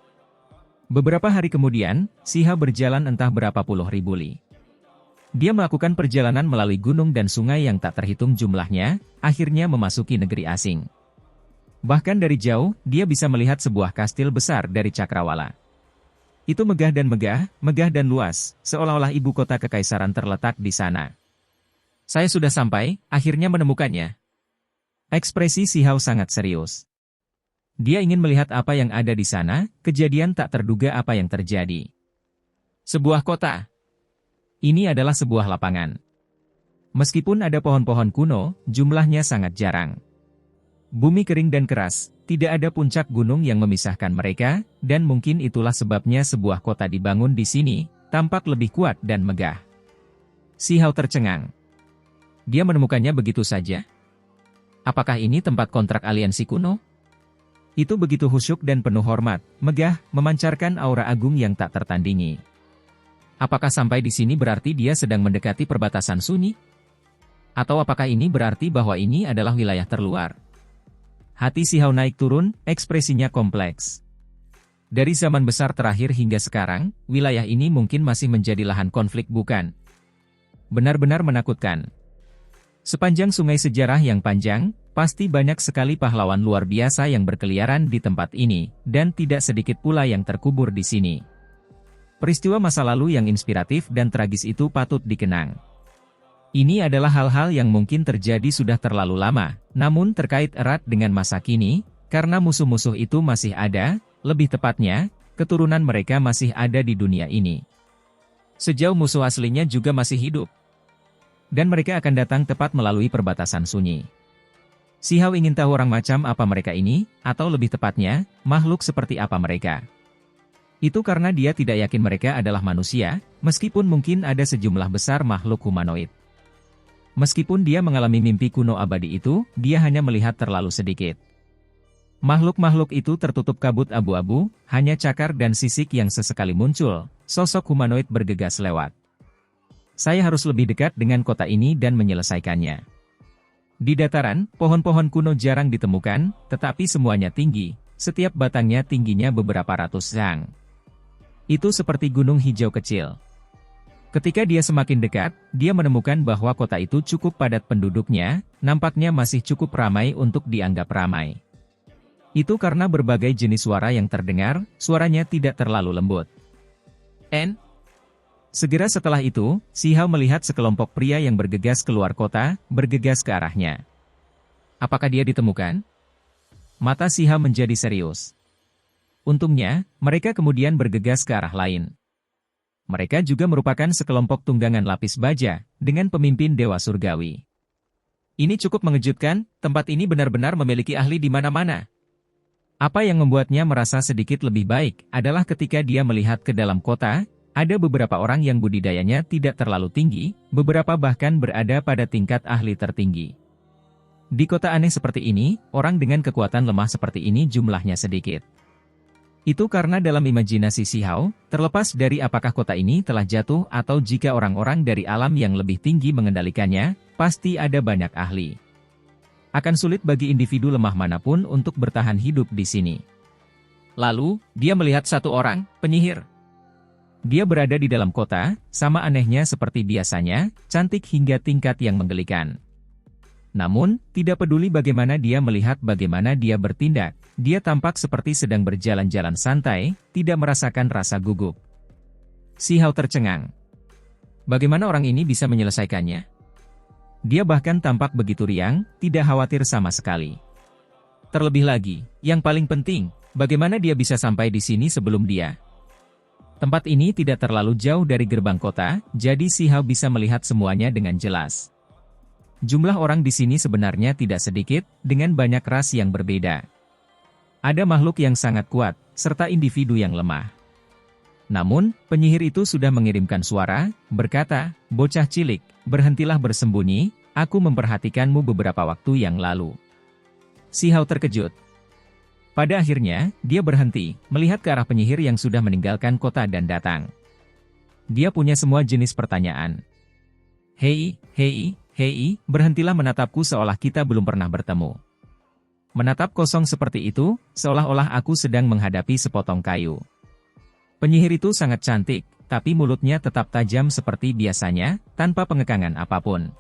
Beberapa hari kemudian, Sihao berjalan entah berapa puluh ribu li. Dia melakukan perjalanan melalui gunung dan sungai yang tak terhitung jumlahnya, akhirnya memasuki negeri asing. Bahkan dari jauh, dia bisa melihat sebuah kastil besar dari Cakrawala. Itu megah dan luas, seolah-olah ibu kota kekaisaran terletak di sana. Saya sudah sampai, akhirnya menemukannya. Ekspresi Sihao sangat serius. Dia ingin melihat apa yang ada di sana, kejadian tak terduga apa yang terjadi. Sebuah kota. Ini adalah sebuah lapangan. Meskipun ada pohon-pohon kuno, jumlahnya sangat jarang. Bumi kering dan keras, tidak ada puncak gunung yang memisahkan mereka, dan mungkin itulah sebabnya sebuah kota dibangun di sini, tampak lebih kuat dan megah. Sihao tercengang. Dia menemukannya begitu saja. Apakah ini tempat kontrak aliansi kuno? Itu begitu khusyuk dan penuh hormat, megah, memancarkan aura agung yang tak tertandingi. Apakah sampai di sini berarti dia sedang mendekati perbatasan sunyi? Atau apakah ini berarti bahwa ini adalah wilayah terluar? Hati Sihao naik turun, ekspresinya kompleks. Dari zaman besar terakhir hingga sekarang, wilayah ini mungkin masih menjadi lahan konflik bukan? Benar-benar menakutkan. Sepanjang sungai sejarah yang panjang, pasti banyak sekali pahlawan luar biasa yang berkeliaran di tempat ini, dan tidak sedikit pula yang terkubur di sini. Peristiwa masa lalu yang inspiratif dan tragis itu patut dikenang. Ini adalah hal-hal yang mungkin terjadi sudah terlalu lama, namun terkait erat dengan masa kini, karena musuh-musuh itu masih ada, lebih tepatnya, keturunan mereka masih ada di dunia ini. Sejauh musuh aslinya juga masih hidup. Dan mereka akan datang tepat melalui perbatasan sunyi. Si Hao ingin tahu orang macam apa mereka ini, atau lebih tepatnya, makhluk seperti apa mereka. Itu karena dia tidak yakin mereka adalah manusia, meskipun mungkin ada sejumlah besar makhluk humanoid. Meskipun dia mengalami mimpi kuno abadi itu, dia hanya melihat terlalu sedikit. Makhluk-makhluk itu tertutup kabut abu-abu, hanya cakar dan sisik yang sesekali muncul, sosok humanoid bergegas lewat. Saya harus lebih dekat dengan kota ini dan menyelesaikannya. Di dataran, pohon-pohon kuno jarang ditemukan, tetapi semuanya tinggi, setiap batangnya tingginya beberapa ratus zang. Itu seperti gunung hijau kecil. Ketika dia semakin dekat, dia menemukan bahwa kota itu cukup padat penduduknya, nampaknya masih cukup ramai untuk dianggap ramai. Itu karena berbagai jenis suara yang terdengar, suaranya tidak terlalu lembut. Segera setelah itu, Si Hao melihat sekelompok pria yang bergegas keluar kota, bergegas ke arahnya. Apakah dia ditemukan? Mata Si Hao menjadi serius. Untungnya, mereka kemudian bergegas ke arah lain. Mereka juga merupakan sekelompok tunggangan lapis baja, dengan pemimpin Dewa Surgawi. Ini cukup mengejutkan, tempat ini benar-benar memiliki ahli di mana-mana. Apa yang membuatnya merasa sedikit lebih baik, adalah ketika dia melihat ke dalam kota, ada beberapa orang yang budidayanya tidak terlalu tinggi, beberapa bahkan berada pada tingkat ahli tertinggi. Di kota aneh seperti ini, orang dengan kekuatan lemah seperti ini jumlahnya sedikit. Itu karena dalam imajinasi Si Hao, terlepas dari apakah kota ini telah jatuh atau jika orang-orang dari alam yang lebih tinggi mengendalikannya, pasti ada banyak ahli. Akan sulit bagi individu lemah manapun untuk bertahan hidup di sini. Lalu, dia melihat satu orang, penyihir. Dia berada di dalam kota, sama anehnya seperti biasanya, cantik hingga tingkat yang menggelikan. Namun, tidak peduli bagaimana dia melihat bagaimana dia bertindak, dia tampak seperti sedang berjalan-jalan santai, tidak merasakan rasa gugup. Si Hao tercengang. Bagaimana orang ini bisa menyelesaikannya? Dia bahkan tampak begitu riang, tidak khawatir sama sekali. Terlebih lagi, yang paling penting, bagaimana dia bisa sampai di sini sebelum dia? Tempat ini tidak terlalu jauh dari gerbang kota, jadi Si Hao bisa melihat semuanya dengan jelas. Jumlah orang di sini sebenarnya tidak sedikit, dengan banyak ras yang berbeda. Ada makhluk yang sangat kuat, serta individu yang lemah. Namun, penyihir itu sudah mengirimkan suara, berkata, "Bocah cilik, berhentilah bersembunyi, aku memperhatikanmu beberapa waktu yang lalu." Si Hao terkejut. Pada akhirnya, dia berhenti, melihat ke arah penyihir yang sudah meninggalkan kota dan datang. Dia punya semua jenis pertanyaan. Hei, berhentilah menatapku seolah kita belum pernah bertemu. Menatap kosong seperti itu, seolah-olah aku sedang menghadapi sepotong kayu. Penyihir itu sangat cantik, tapi mulutnya tetap tajam seperti biasanya, tanpa pengekangan apapun.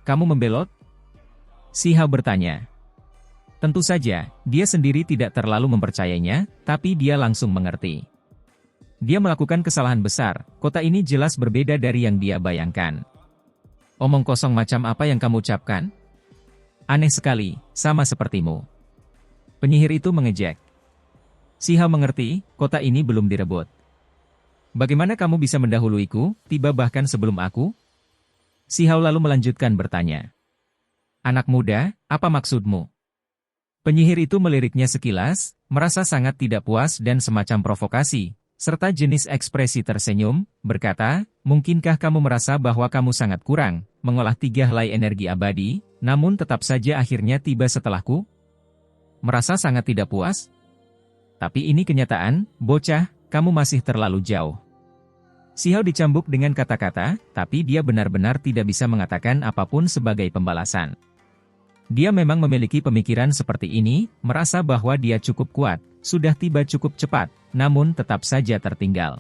Kamu membelot? Si Hao bertanya. Tentu saja, dia sendiri tidak terlalu mempercayainya, tapi dia langsung mengerti. Dia melakukan kesalahan besar, kota ini jelas berbeda dari yang dia bayangkan. Omong kosong macam apa yang kamu ucapkan? Aneh sekali, sama sepertimu. Penyihir itu mengejek. Si Hao mengerti, kota ini belum direbut. Bagaimana kamu bisa mendahuluiku, tiba bahkan sebelum aku? Si Hao lalu melanjutkan bertanya. Anak muda, apa maksudmu? Penyihir itu meliriknya sekilas, merasa sangat tidak puas dan semacam provokasi, serta jenis ekspresi tersenyum, berkata, mungkinkah kamu merasa bahwa kamu sangat kurang, mengolah 3 helai energi abadi, namun tetap saja akhirnya tiba setelahku? Merasa sangat tidak puas? Tapi ini kenyataan, bocah, kamu masih terlalu jauh. Si Hao dicambuk dengan kata-kata, tapi dia benar-benar tidak bisa mengatakan apapun sebagai pembalasan. Dia memang memiliki pemikiran seperti ini, merasa bahwa dia cukup kuat, sudah tiba cukup cepat, namun tetap saja tertinggal.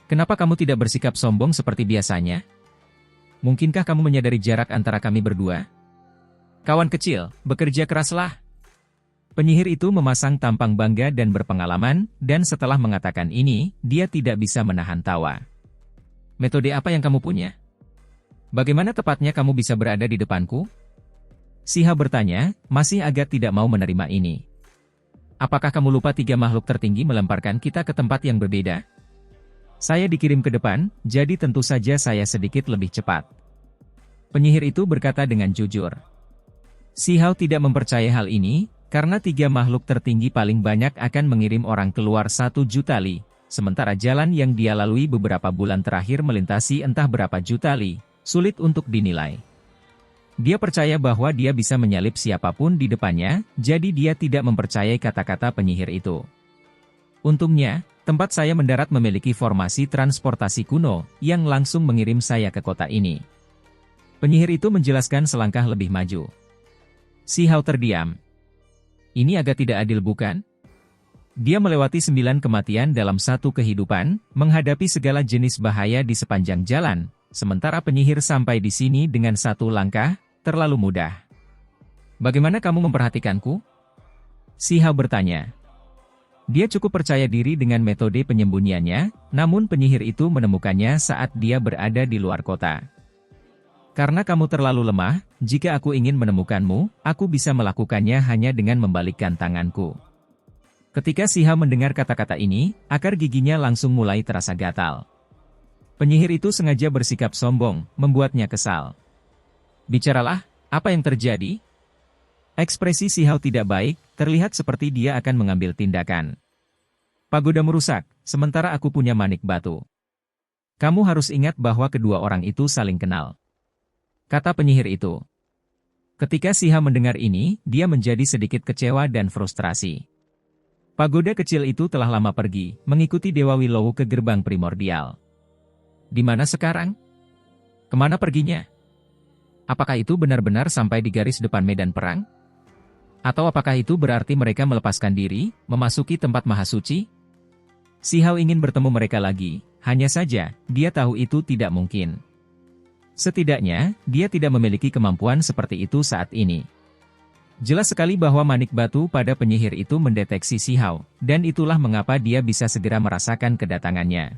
Kenapa kamu tidak bersikap sombong seperti biasanya? Mungkinkah kamu menyadari jarak antara kami berdua? Kawan kecil, bekerja keraslah. Penyihir itu memasang tampang bangga dan berpengalaman, dan setelah mengatakan ini, dia tidak bisa menahan tawa. Metode apa yang kamu punya? Bagaimana tepatnya kamu bisa berada di depanku? Si Hao bertanya, masih agak tidak mau menerima ini. Apakah kamu lupa 3 makhluk tertinggi melemparkan kita ke tempat yang berbeda? Saya dikirim ke depan, jadi tentu saja saya sedikit lebih cepat. Penyihir itu berkata dengan jujur. Si Hao tidak mempercayai hal ini, karena 3 makhluk tertinggi paling banyak akan mengirim orang keluar 1 juta li, sementara jalan yang dia lalui beberapa bulan terakhir melintasi entah berapa juta li, sulit untuk dinilai. Dia percaya bahwa dia bisa menyalip siapapun di depannya, jadi dia tidak mempercayai kata-kata penyihir itu. Untungnya, tempat saya mendarat memiliki formasi transportasi kuno, yang langsung mengirim saya ke kota ini. Penyihir itu menjelaskan selangkah lebih maju. Si Hao terdiam. Ini agak tidak adil bukan? Dia melewati 9 kematian dalam 1 kehidupan, menghadapi segala jenis bahaya di sepanjang jalan, sementara penyihir sampai di sini dengan 1 langkah, terlalu mudah. Bagaimana kamu memperhatikanku? Si Hao bertanya. Dia cukup percaya diri dengan metode penyembunyiannya, namun penyihir itu menemukannya saat dia berada di luar kota. Karena kamu terlalu lemah, jika aku ingin menemukanmu, aku bisa melakukannya hanya dengan membalikkan tanganku. Ketika Si Hao mendengar kata-kata ini, akar giginya langsung mulai terasa gatal. Penyihir itu sengaja bersikap sombong, membuatnya kesal. Bicaralah, apa yang terjadi? Ekspresi Si Hao tidak baik, terlihat seperti dia akan mengambil tindakan. Pagoda merusak, sementara aku punya manik batu. Kamu harus ingat bahwa kedua orang itu saling kenal. Kata penyihir itu. Ketika Si Hao mendengar ini, dia menjadi sedikit kecewa dan frustrasi. Pagoda kecil itu telah lama pergi, mengikuti Dewa Willow ke gerbang primordial. Di mana sekarang? Kemana perginya? Apakah itu benar-benar sampai di garis depan medan perang? Atau apakah itu berarti mereka melepaskan diri, memasuki tempat mahasuci? Si Hao ingin bertemu mereka lagi, hanya saja, dia tahu itu tidak mungkin. Setidaknya, dia tidak memiliki kemampuan seperti itu saat ini. Jelas sekali bahwa manik batu pada penyihir itu mendeteksi Si Hao, dan itulah mengapa dia bisa segera merasakan kedatangannya.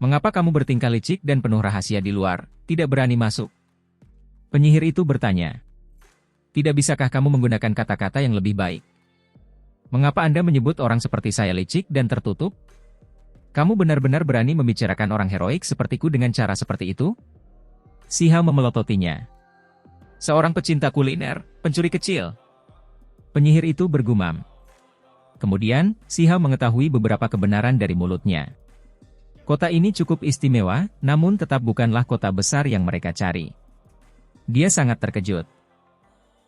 Mengapa kamu bertingkah licik dan penuh rahasia di luar, tidak berani masuk? Penyihir itu bertanya. Tidak bisakah kamu menggunakan kata-kata yang lebih baik? Mengapa Anda menyebut orang seperti saya licik dan tertutup? Kamu benar-benar berani membicarakan orang heroik sepertiku dengan cara seperti itu? Si Hao memelototinya. Seorang pecinta kuliner, pencuri kecil. Penyihir itu bergumam. Kemudian, Si Hao mengetahui beberapa kebenaran dari mulutnya. Kota ini cukup istimewa, namun tetap bukanlah kota besar yang mereka cari. Dia sangat terkejut.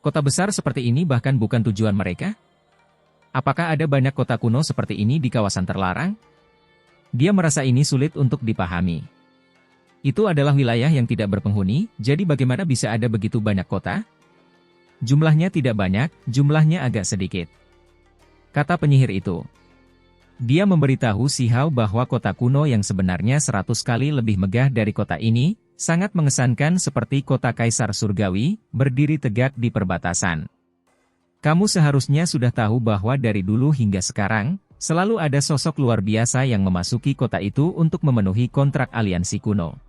Kota besar seperti ini bahkan bukan tujuan mereka? Apakah ada banyak kota kuno seperti ini di kawasan terlarang? Dia merasa ini sulit untuk dipahami. Itu adalah wilayah yang tidak berpenghuni, jadi bagaimana bisa ada begitu banyak kota? Jumlahnya tidak banyak, jumlahnya agak sedikit. Kata penyihir itu. Dia memberitahu Si Hao bahwa kota kuno yang sebenarnya 100 kali lebih megah dari kota ini, sangat mengesankan seperti kota Kaisar Surgawi, berdiri tegak di perbatasan. Kamu seharusnya sudah tahu bahwa dari dulu hingga sekarang, selalu ada sosok luar biasa yang memasuki kota itu untuk memenuhi kontrak aliansi kuno.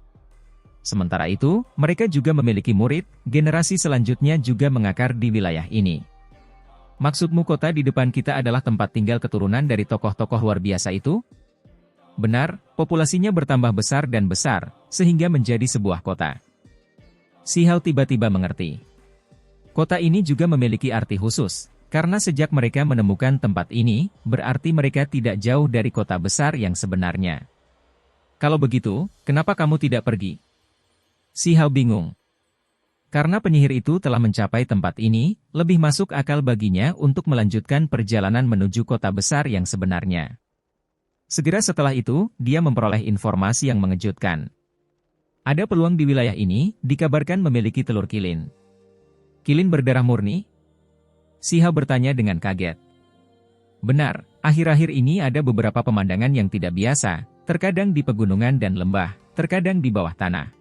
Sementara itu, mereka juga memiliki murid, generasi selanjutnya juga mengakar di wilayah ini. Maksudmu kota di depan kita adalah tempat tinggal keturunan dari tokoh-tokoh luar biasa itu? Benar, populasinya bertambah besar dan besar, sehingga menjadi sebuah kota. Si Hao tiba-tiba mengerti. Kota ini juga memiliki arti khusus, karena sejak mereka menemukan tempat ini, berarti mereka tidak jauh dari kota besar yang sebenarnya. Kalau begitu, kenapa kamu tidak pergi? Si Hao bingung. Karena penyihir itu telah mencapai tempat ini, lebih masuk akal baginya untuk melanjutkan perjalanan menuju kota besar yang sebenarnya. Segera setelah itu, dia memperoleh informasi yang mengejutkan. Ada peluang di wilayah ini, dikabarkan memiliki telur kilin. Kilin berdarah murni? Si Hao bertanya dengan kaget. Benar, akhir-akhir ini ada beberapa pemandangan yang tidak biasa, terkadang di pegunungan dan lembah, terkadang di bawah tanah.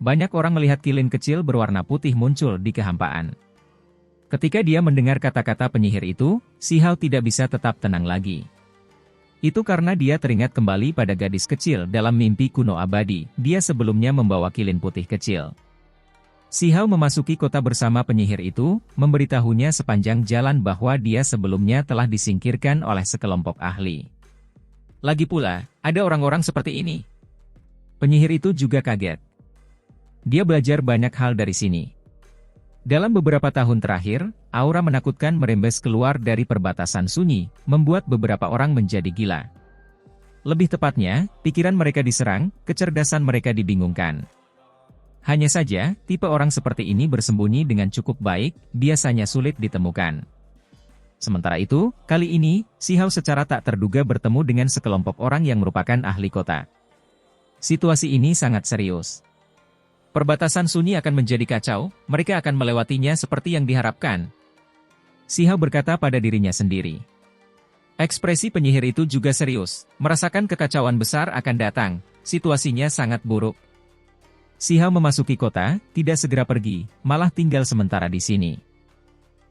banyak orang melihat kilin kecil berwarna putih muncul di kehampaan. Ketika dia mendengar kata-kata penyihir itu, Si Hao tidak bisa tetap tenang lagi. Itu karena dia teringat kembali pada gadis kecil dalam mimpi kuno abadi, dia sebelumnya membawa kilin putih kecil. Si Hao memasuki kota bersama penyihir itu, memberitahunya sepanjang jalan bahwa dia sebelumnya telah disingkirkan oleh sekelompok ahli. Lagi pula, ada orang-orang seperti ini. Penyihir itu juga kaget. Dia belajar banyak hal dari sini. Dalam beberapa tahun terakhir, aura menakutkan merembes keluar dari perbatasan sunyi, membuat beberapa orang menjadi gila. Lebih tepatnya, pikiran mereka diserang, kecerdasan mereka dibingungkan. Hanya saja, tipe orang seperti ini bersembunyi dengan cukup baik, biasanya sulit ditemukan. Sementara itu, kali ini, Si Hao secara tak terduga bertemu dengan sekelompok orang yang merupakan ahli kota. Situasi ini sangat serius. Perbatasan sunyi akan menjadi kacau, mereka akan melewatinya seperti yang diharapkan. Si Hao berkata pada dirinya sendiri. Ekspresi penyihir itu juga serius, merasakan kekacauan besar akan datang, situasinya sangat buruk. Si Hao memasuki kota, tidak segera pergi, malah tinggal sementara di sini.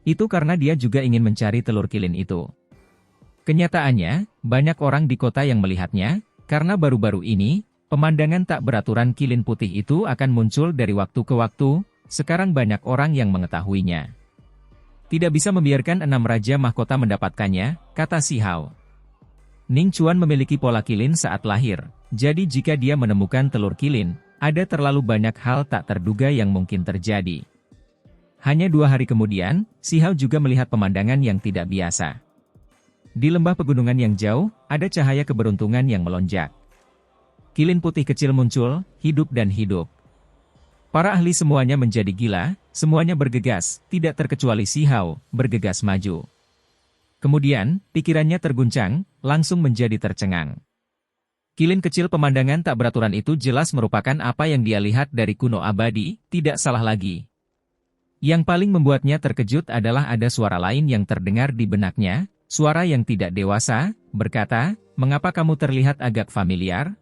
Itu karena dia juga ingin mencari telur kilin itu. Kenyataannya, banyak orang di kota yang melihatnya, karena baru-baru ini, pemandangan tak beraturan kilin putih itu akan muncul dari waktu ke waktu, sekarang banyak orang yang mengetahuinya. Tidak bisa membiarkan 6 raja mahkota mendapatkannya, kata Si Hao. Ning Chuan memiliki pola kilin saat lahir, jadi jika dia menemukan telur kilin, ada terlalu banyak hal tak terduga yang mungkin terjadi. Hanya 2 hari kemudian, Si Hao juga melihat pemandangan yang tidak biasa. Di lembah pegunungan yang jauh, ada cahaya keberuntungan yang melonjak. Kilin putih kecil muncul, hidup dan hidup. Para ahli semuanya menjadi gila, semuanya bergegas, tidak terkecuali Si Hao, bergegas maju. Kemudian, pikirannya terguncang, langsung menjadi tercengang. Kilin kecil pemandangan tak beraturan itu jelas merupakan apa yang dia lihat dari kuno abadi, tidak salah lagi. Yang paling membuatnya terkejut adalah ada suara lain yang terdengar di benaknya, suara yang tidak dewasa, berkata, "Mengapa kamu terlihat agak familiar?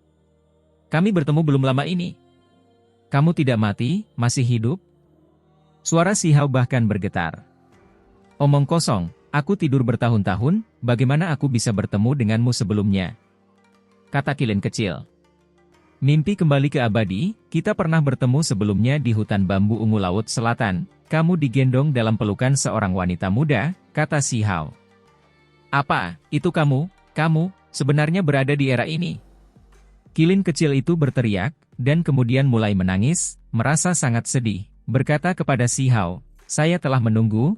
Kami bertemu belum lama ini. Kamu tidak mati, masih hidup?" Suara Si Hao bahkan bergetar. "Omong kosong, aku tidur bertahun-tahun, bagaimana aku bisa bertemu denganmu sebelumnya?" Kata kilin kecil. "Mimpi kembali ke abadi, kita pernah bertemu sebelumnya di hutan bambu ungu laut selatan, kamu digendong dalam pelukan seorang wanita muda," kata Si Hao. "Apa, itu kamu sebenarnya berada di era ini?" Kilin kecil itu berteriak, dan kemudian mulai menangis, merasa sangat sedih, berkata kepada Si Hao, "Saya telah menunggu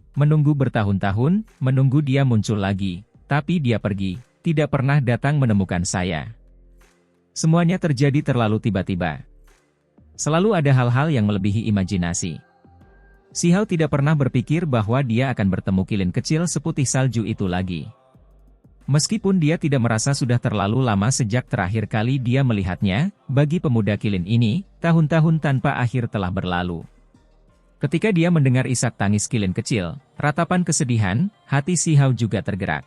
bertahun-tahun, menunggu dia muncul lagi, tapi dia pergi, tidak pernah datang menemukan saya. Semuanya terjadi terlalu tiba-tiba. Selalu ada hal-hal yang melebihi imajinasi." Si Hao tidak pernah berpikir bahwa dia akan bertemu kilin kecil seputih salju itu lagi. Meskipun dia tidak merasa sudah terlalu lama sejak terakhir kali dia melihatnya, bagi pemuda kilin ini, tahun-tahun tanpa akhir telah berlalu. Ketika dia mendengar isak tangis kilin kecil, ratapan kesedihan, hati Si Hao juga tergerak.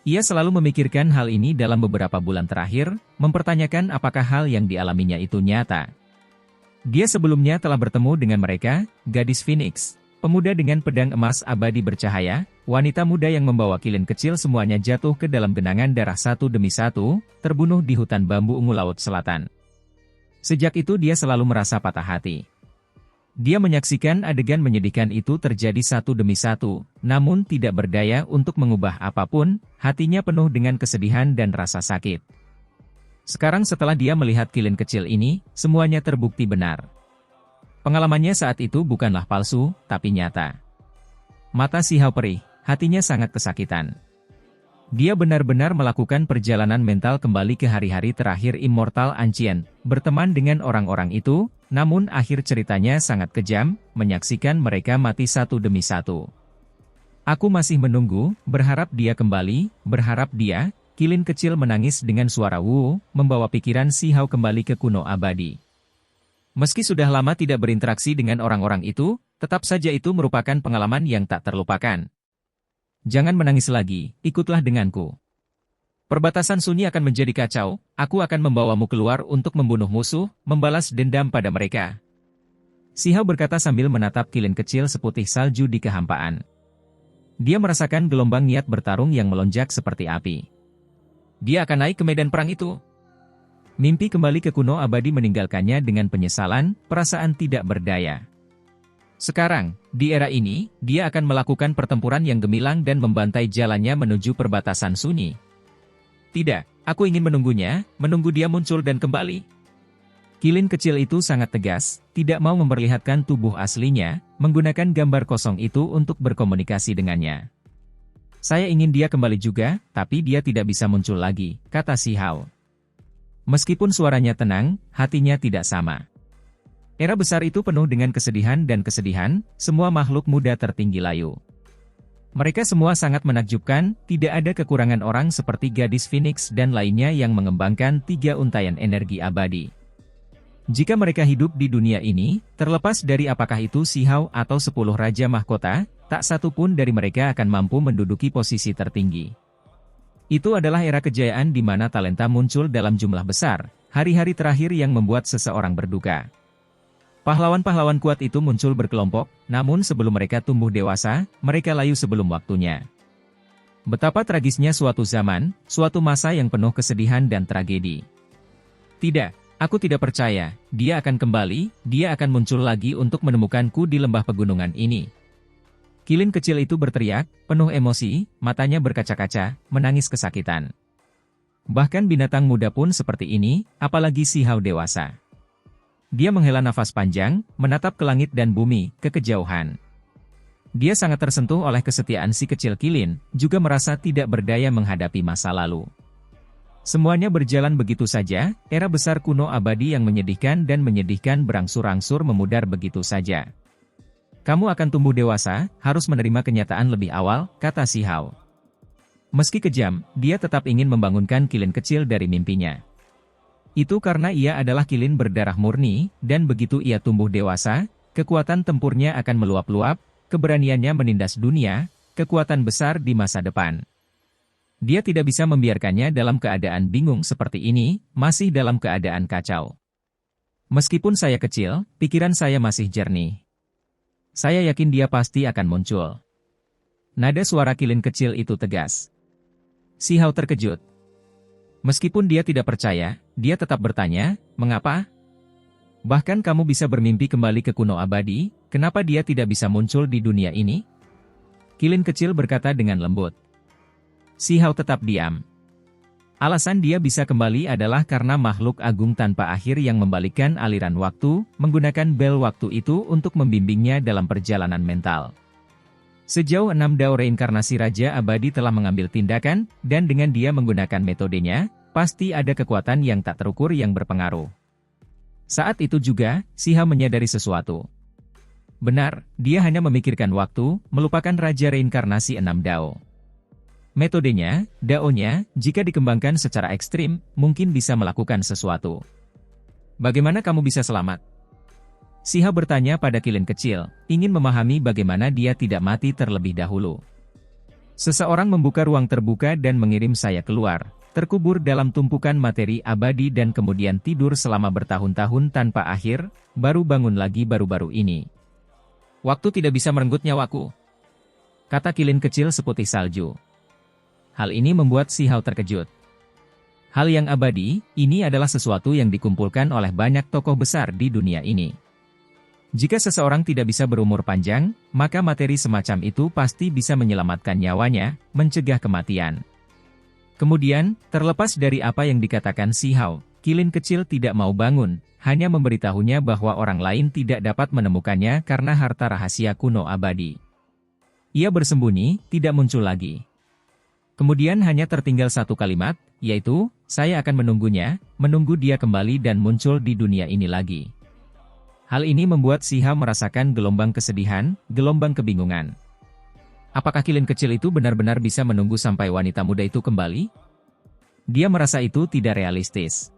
Ia selalu memikirkan hal ini dalam beberapa bulan terakhir, mempertanyakan apakah hal yang dialaminya itu nyata. Dia sebelumnya telah bertemu dengan mereka, gadis Phoenix, pemuda dengan pedang emas abadi bercahaya, wanita muda yang membawa kilin kecil, semuanya jatuh ke dalam genangan darah satu demi satu, terbunuh di hutan bambu ungu laut selatan. Sejak itu dia selalu merasa patah hati. Dia menyaksikan adegan menyedihkan itu terjadi satu demi satu, namun tidak berdaya untuk mengubah apapun, hatinya penuh dengan kesedihan dan rasa sakit. Sekarang setelah dia melihat kilin kecil ini, semuanya terbukti benar. Pengalamannya saat itu bukanlah palsu, tapi nyata. Mata Si Hao perih, hatinya sangat kesakitan. Dia benar-benar melakukan perjalanan mental kembali ke hari-hari terakhir Immortal Ancient, berteman dengan orang-orang itu, namun akhir ceritanya sangat kejam, menyaksikan mereka mati satu demi satu. "Aku masih menunggu, berharap dia kembali, berharap dia," kilin kecil menangis dengan suara wuh, membawa pikiran Si Hao kembali ke kuno abadi. Meski sudah lama tidak berinteraksi dengan orang-orang itu, tetap saja itu merupakan pengalaman yang tak terlupakan. "Jangan menangis lagi, ikutlah denganku." Perbatasan sunyi akan menjadi kacau, aku akan membawamu keluar untuk membunuh musuh, membalas dendam pada mereka. Si Hao berkata sambil menatap kilin kecil seputih salju di kehampaan. Dia merasakan gelombang niat bertarung yang melonjak seperti api. Dia akan naik ke medan perang itu. Mimpi kembali ke kuno abadi meninggalkannya dengan penyesalan, perasaan tidak berdaya. Sekarang, di era ini, dia akan melakukan pertempuran yang gemilang dan membantai jalannya menuju perbatasan sunyi. Tidak, aku ingin menunggunya, menunggu dia muncul dan kembali. Kilin kecil itu sangat tegas, tidak mau memperlihatkan tubuh aslinya, menggunakan gambar kosong itu untuk berkomunikasi dengannya. Saya ingin dia kembali juga, tapi dia tidak bisa muncul lagi, kata si Hao. Meskipun suaranya tenang, hatinya tidak sama. Era besar itu penuh dengan kesedihan dan kesedihan, semua makhluk muda tertinggi layu. Mereka semua sangat menakjubkan, tidak ada kekurangan orang seperti gadis Phoenix dan lainnya yang mengembangkan 3 untaian energi abadi. Jika mereka hidup di dunia ini, terlepas dari apakah itu si Hao atau 10 Raja Mahkota, tak satu pun dari mereka akan mampu menduduki posisi tertinggi. Itu adalah era kejayaan di mana talenta muncul dalam jumlah besar, hari-hari terakhir yang membuat seseorang berduka. Pahlawan-pahlawan kuat itu muncul berkelompok, namun sebelum mereka tumbuh dewasa, mereka layu sebelum waktunya. Betapa tragisnya suatu zaman, suatu masa yang penuh kesedihan dan tragedi. Tidak, aku tidak percaya, dia akan kembali, dia akan muncul lagi untuk menemukanku di lembah pegunungan ini. Kilin kecil itu berteriak, penuh emosi, matanya berkaca-kaca, menangis kesakitan. Bahkan binatang muda pun seperti ini, apalagi si Hao dewasa. Dia menghela nafas panjang, menatap ke langit dan bumi, ke kejauhan. Dia sangat tersentuh oleh kesetiaan si kecil Kilin, juga merasa tidak berdaya menghadapi masa lalu. Semuanya berjalan begitu saja, era besar kuno abadi yang menyedihkan dan menyedihkan berangsur-angsur memudar begitu saja. Kamu akan tumbuh dewasa, harus menerima kenyataan lebih awal, kata si Hao. Meski kejam, dia tetap ingin membangunkan Kilin kecil dari mimpinya. Itu karena ia adalah Kilin berdarah murni, dan begitu ia tumbuh dewasa, kekuatan tempurnya akan meluap-luap, keberaniannya menindas dunia, kekuatan besar di masa depan. Dia tidak bisa membiarkannya dalam keadaan bingung seperti ini, masih dalam keadaan kacau. Meskipun saya kecil, pikiran saya masih jernih. Saya yakin dia pasti akan muncul. Nada suara Kilin kecil itu tegas. Si Hao terkejut. Meskipun dia tidak percaya, dia tetap bertanya, mengapa? Bahkan kamu bisa bermimpi kembali ke kuno abadi, kenapa dia tidak bisa muncul di dunia ini? Kilin kecil berkata dengan lembut. Si Hao tetap diam. Alasan dia bisa kembali adalah karena makhluk agung tanpa akhir yang membalikkan aliran waktu, menggunakan bel waktu itu untuk membimbingnya dalam perjalanan mental. Sejauh 6 dao reinkarnasi Raja Abadi telah mengambil tindakan, dan dengan dia menggunakan metodenya, pasti ada kekuatan yang tak terukur yang berpengaruh. Saat itu juga, si Hao menyadari sesuatu. Benar, dia hanya memikirkan waktu, melupakan Raja Reinkarnasi 6 dao. Metodenya, dao-nya, jika dikembangkan secara ekstrim, mungkin bisa melakukan sesuatu. Bagaimana kamu bisa selamat? Si Hao bertanya pada Kilin kecil, ingin memahami bagaimana dia tidak mati terlebih dahulu. Seseorang membuka ruang terbuka dan mengirim saya keluar, terkubur dalam tumpukan materi abadi dan kemudian tidur selama bertahun-tahun tanpa akhir, baru bangun lagi baru-baru ini. Waktu tidak bisa merenggut nyawaku, kata Kilin kecil seputih salju. Hal ini membuat si Hao terkejut. Hal yang abadi, ini adalah sesuatu yang dikumpulkan oleh banyak tokoh besar di dunia ini. Jika seseorang tidak bisa berumur panjang, maka materi semacam itu pasti bisa menyelamatkan nyawanya, mencegah kematian. Kemudian, terlepas dari apa yang dikatakan si Hao, Kilin kecil tidak mau bangun, hanya memberitahunya bahwa orang lain tidak dapat menemukannya karena harta rahasia kuno abadi. Ia bersembunyi, tidak muncul lagi. Kemudian hanya tertinggal satu kalimat, yaitu, saya akan menunggunya, menunggu dia kembali dan muncul di dunia ini lagi. Hal ini membuat si Hao merasakan gelombang kesedihan, gelombang kebingungan. Apakah Kilin kecil itu benar-benar bisa menunggu sampai wanita muda itu kembali? Dia merasa itu tidak realistis.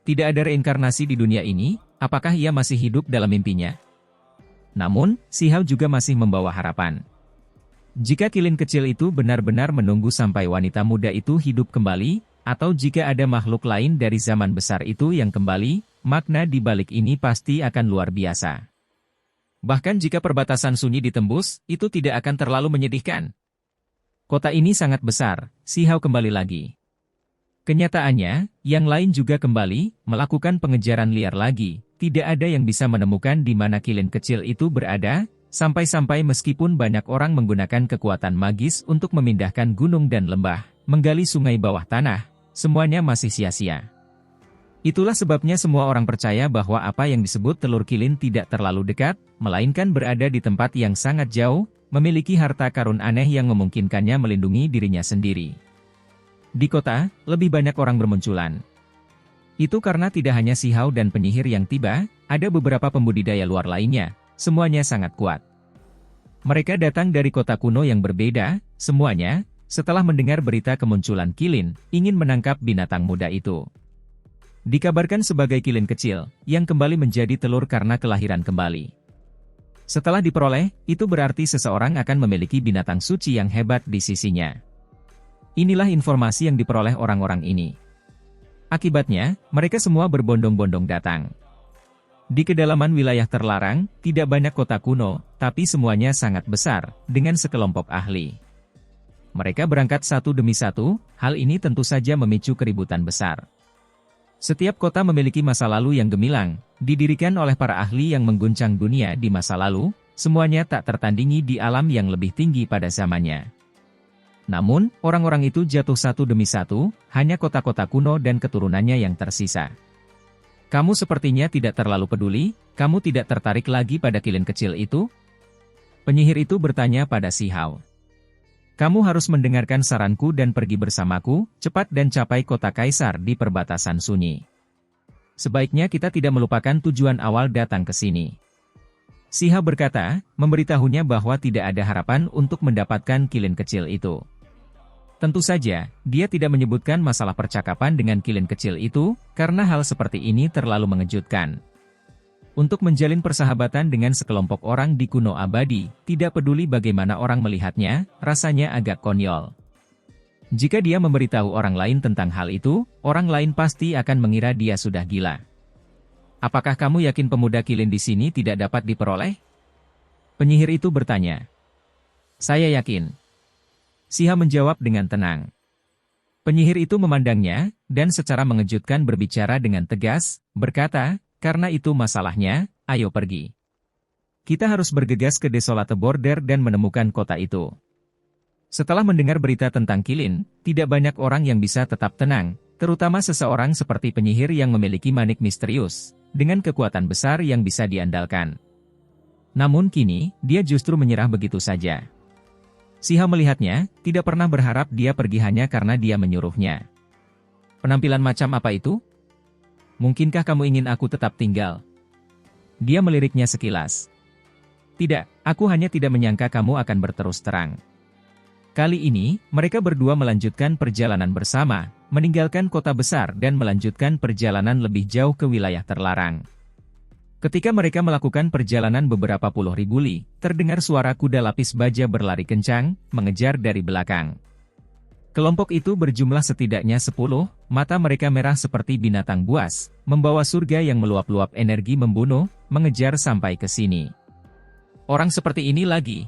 Tidak ada reinkarnasi di dunia ini, apakah ia masih hidup dalam mimpinya? Namun, si Hao juga masih membawa harapan. Jika kilin kecil itu benar-benar menunggu sampai wanita muda itu hidup kembali, atau jika ada makhluk lain dari zaman besar itu yang kembali, makna di balik ini pasti akan luar biasa. Bahkan jika perbatasan sunyi ditembus, itu tidak akan terlalu menyedihkan. Kota ini sangat besar, Si Hao kembali lagi. Kenyataannya, yang lain juga kembali, melakukan pengejaran liar lagi. Tidak ada yang bisa menemukan di mana kilin kecil itu berada, sampai-sampai meskipun banyak orang menggunakan kekuatan magis untuk memindahkan gunung dan lembah, menggali sungai bawah tanah, semuanya masih sia-sia. Itulah sebabnya semua orang percaya bahwa apa yang disebut telur kilin tidak terlalu dekat, melainkan berada di tempat yang sangat jauh, memiliki harta karun aneh yang memungkinkannya melindungi dirinya sendiri. Di kota, lebih banyak orang bermunculan. Itu karena tidak hanya Si Hao dan penyihir yang tiba, ada beberapa pembudidaya luar lainnya, semuanya sangat kuat. Mereka datang dari kota kuno yang berbeda, semuanya, setelah mendengar berita kemunculan kilin, ingin menangkap binatang muda itu. Dikabarkan sebagai kilin kecil, yang kembali menjadi telur karena kelahiran kembali. Setelah diperoleh, itu berarti seseorang akan memiliki binatang suci yang hebat di sisinya. Inilah informasi yang diperoleh orang-orang ini. Akibatnya, mereka semua berbondong-bondong datang. Di kedalaman wilayah terlarang, tidak banyak kota kuno, tapi semuanya sangat besar, dengan sekelompok ahli. Mereka berangkat satu demi satu, hal ini tentu saja memicu keributan besar. Setiap kota memiliki masa lalu yang gemilang, didirikan oleh para ahli yang mengguncang dunia di masa lalu, semuanya tak tertandingi di alam yang lebih tinggi pada zamannya. Namun, orang-orang itu jatuh satu demi satu, hanya kota-kota kuno dan keturunannya yang tersisa. Kamu sepertinya tidak terlalu peduli, kamu tidak tertarik lagi pada kilin kecil itu? Penyihir itu bertanya pada Si Hao. Kamu harus mendengarkan saranku dan pergi bersamaku, cepat dan capai kota kaisar di perbatasan sunyi. Sebaiknya kita tidak melupakan tujuan awal datang ke sini. Si Hao berkata, memberitahunya bahwa tidak ada harapan untuk mendapatkan kilin kecil itu. Tentu saja, dia tidak menyebutkan masalah percakapan dengan kilin kecil itu, karena hal seperti ini terlalu mengejutkan. Untuk menjalin persahabatan dengan sekelompok orang di kuno abadi, tidak peduli bagaimana orang melihatnya, rasanya agak konyol. Jika dia memberitahu orang lain tentang hal itu, orang lain pasti akan mengira dia sudah gila. Apakah kamu yakin pemuda kilin di sini tidak dapat diperoleh? Penyihir itu bertanya. Saya yakin. Si Hao menjawab dengan tenang. Penyihir itu memandangnya, dan secara mengejutkan berbicara dengan tegas, berkata, karena itu masalahnya, ayo pergi. Kita harus bergegas ke Desolate Border dan menemukan kota itu. Setelah mendengar berita tentang kilin, tidak banyak orang yang bisa tetap tenang, terutama seseorang seperti penyihir yang memiliki manik misterius, dengan kekuatan besar yang bisa diandalkan. Namun kini, dia justru menyerah begitu saja. Si Hao melihatnya, tidak pernah berharap dia pergi hanya karena dia menyuruhnya. Penampilan macam apa itu? Mungkinkah kamu ingin aku tetap tinggal? Dia meliriknya sekilas. Tidak, aku hanya tidak menyangka kamu akan berterus terang. Kali ini, mereka berdua melanjutkan perjalanan bersama, meninggalkan kota besar dan melanjutkan perjalanan lebih jauh ke wilayah terlarang. Ketika mereka melakukan perjalanan beberapa puluh ribu li, terdengar suara kuda lapis baja berlari kencang, mengejar dari belakang. Kelompok itu berjumlah setidaknya 10, mata mereka merah seperti binatang buas, membawa surga yang meluap-luap energi membunuh, mengejar sampai ke sini. Orang seperti ini lagi.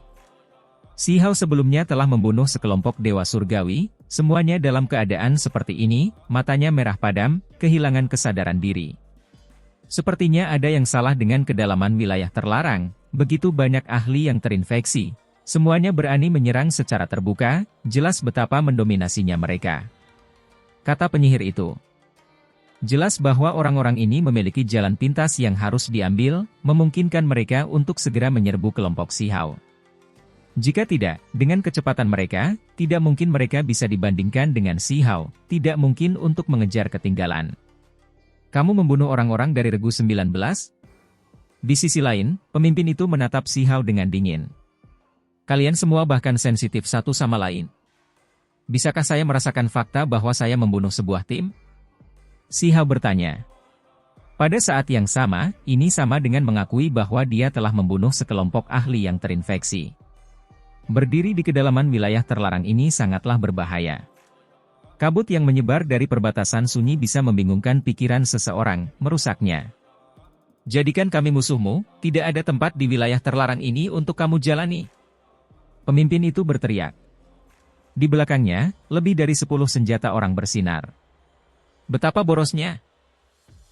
Si Hao sebelumnya telah membunuh sekelompok dewa surgawi, semuanya dalam keadaan seperti ini, matanya merah padam, kehilangan kesadaran diri. Sepertinya ada yang salah dengan kedalaman wilayah terlarang, begitu banyak ahli yang terinfeksi. Semuanya berani menyerang secara terbuka, jelas betapa mendominasinya mereka. Kata penyihir itu. Jelas bahwa orang-orang ini memiliki jalan pintas yang harus diambil, memungkinkan mereka untuk segera menyerbu kelompok Si Hao. Jika tidak, dengan kecepatan mereka, tidak mungkin mereka bisa dibandingkan dengan Si Hao, tidak mungkin untuk mengejar ketinggalan. Kamu membunuh orang-orang dari Regu 19? Di sisi lain, pemimpin itu menatap Si Hao dengan dingin. Kalian semua bahkan sensitif satu sama lain. Bisakah saya merasakan fakta bahwa saya membunuh sebuah tim? Si Hao bertanya. Pada saat yang sama, ini sama dengan mengakui bahwa dia telah membunuh sekelompok ahli yang terinfeksi. Berdiri di kedalaman wilayah terlarang ini sangatlah berbahaya. Kabut yang menyebar dari perbatasan sunyi bisa membingungkan pikiran seseorang, merusaknya. Jadikan kami musuhmu, tidak ada tempat di wilayah terlarang ini untuk kamu jalani. Pemimpin itu berteriak. Di belakangnya, lebih dari 10 senjata orang bersinar. Betapa borosnya.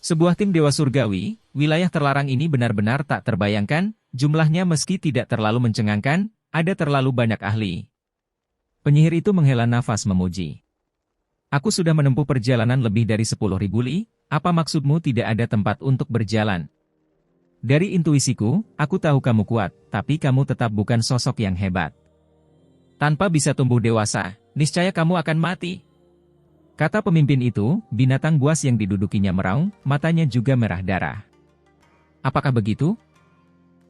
Sebuah tim Dewa Surgawi, wilayah terlarang ini benar-benar tak terbayangkan, jumlahnya meski tidak terlalu mencengangkan, ada terlalu banyak ahli. Penyihir itu menghela nafas memuji. Aku sudah menempuh perjalanan lebih dari 10.000 li, apa maksudmu tidak ada tempat untuk berjalan? Dari intuisiku, aku tahu kamu kuat, tapi kamu tetap bukan sosok yang hebat. Tanpa bisa tumbuh dewasa, niscaya kamu akan mati. Kata pemimpin itu, binatang buas yang didudukinya meraung, matanya juga merah darah. Apakah begitu?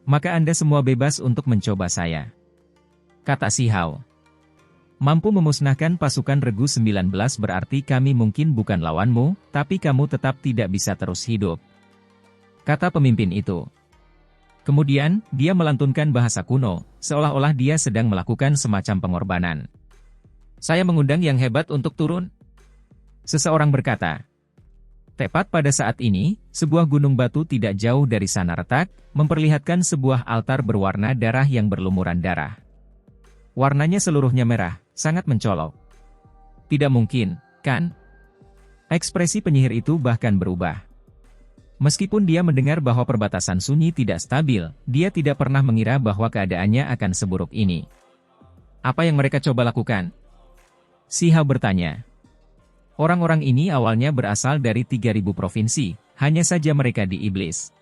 Maka Anda semua bebas untuk mencoba saya. Kata Si Hao. Mampu memusnahkan pasukan Regu 19 berarti kami mungkin bukan lawanmu, tapi kamu tetap tidak bisa terus hidup. Kata pemimpin itu. Kemudian, dia melantunkan bahasa kuno, seolah-olah dia sedang melakukan semacam pengorbanan. Saya mengundang yang hebat untuk turun. Seseorang berkata. Tepat pada saat ini, sebuah gunung batu tidak jauh dari sana retak, memperlihatkan sebuah altar berwarna darah yang berlumuran darah. Warnanya seluruhnya merah, sangat mencolok. Tidak mungkin, kan? Ekspresi penyihir itu bahkan berubah. Meskipun dia mendengar bahwa perbatasan sunyi tidak stabil, dia tidak pernah mengira bahwa keadaannya akan seburuk ini. Apa yang mereka coba lakukan? Si Hao bertanya. Orang-orang ini awalnya berasal dari 3.000 provinsi, hanya saja mereka di iblis.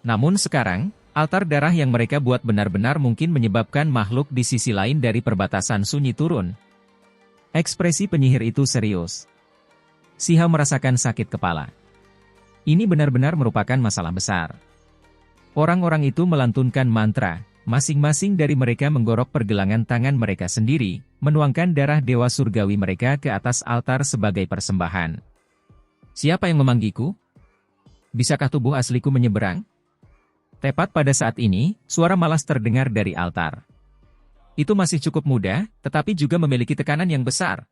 Namun sekarang, altar darah yang mereka buat benar-benar mungkin menyebabkan makhluk di sisi lain dari perbatasan sunyi turun. Ekspresi penyihir itu serius. Si Hao merasakan sakit kepala. Ini benar-benar merupakan masalah besar. Orang-orang itu melantunkan mantra, masing-masing dari mereka menggorok pergelangan tangan mereka sendiri, menuangkan darah dewa surgawi mereka ke atas altar sebagai persembahan. Siapa yang memanggiku? Bisakah tubuh asliku menyeberang? Tepat pada saat ini, suara malas terdengar dari altar. Itu masih cukup muda, tetapi juga memiliki tekanan yang besar.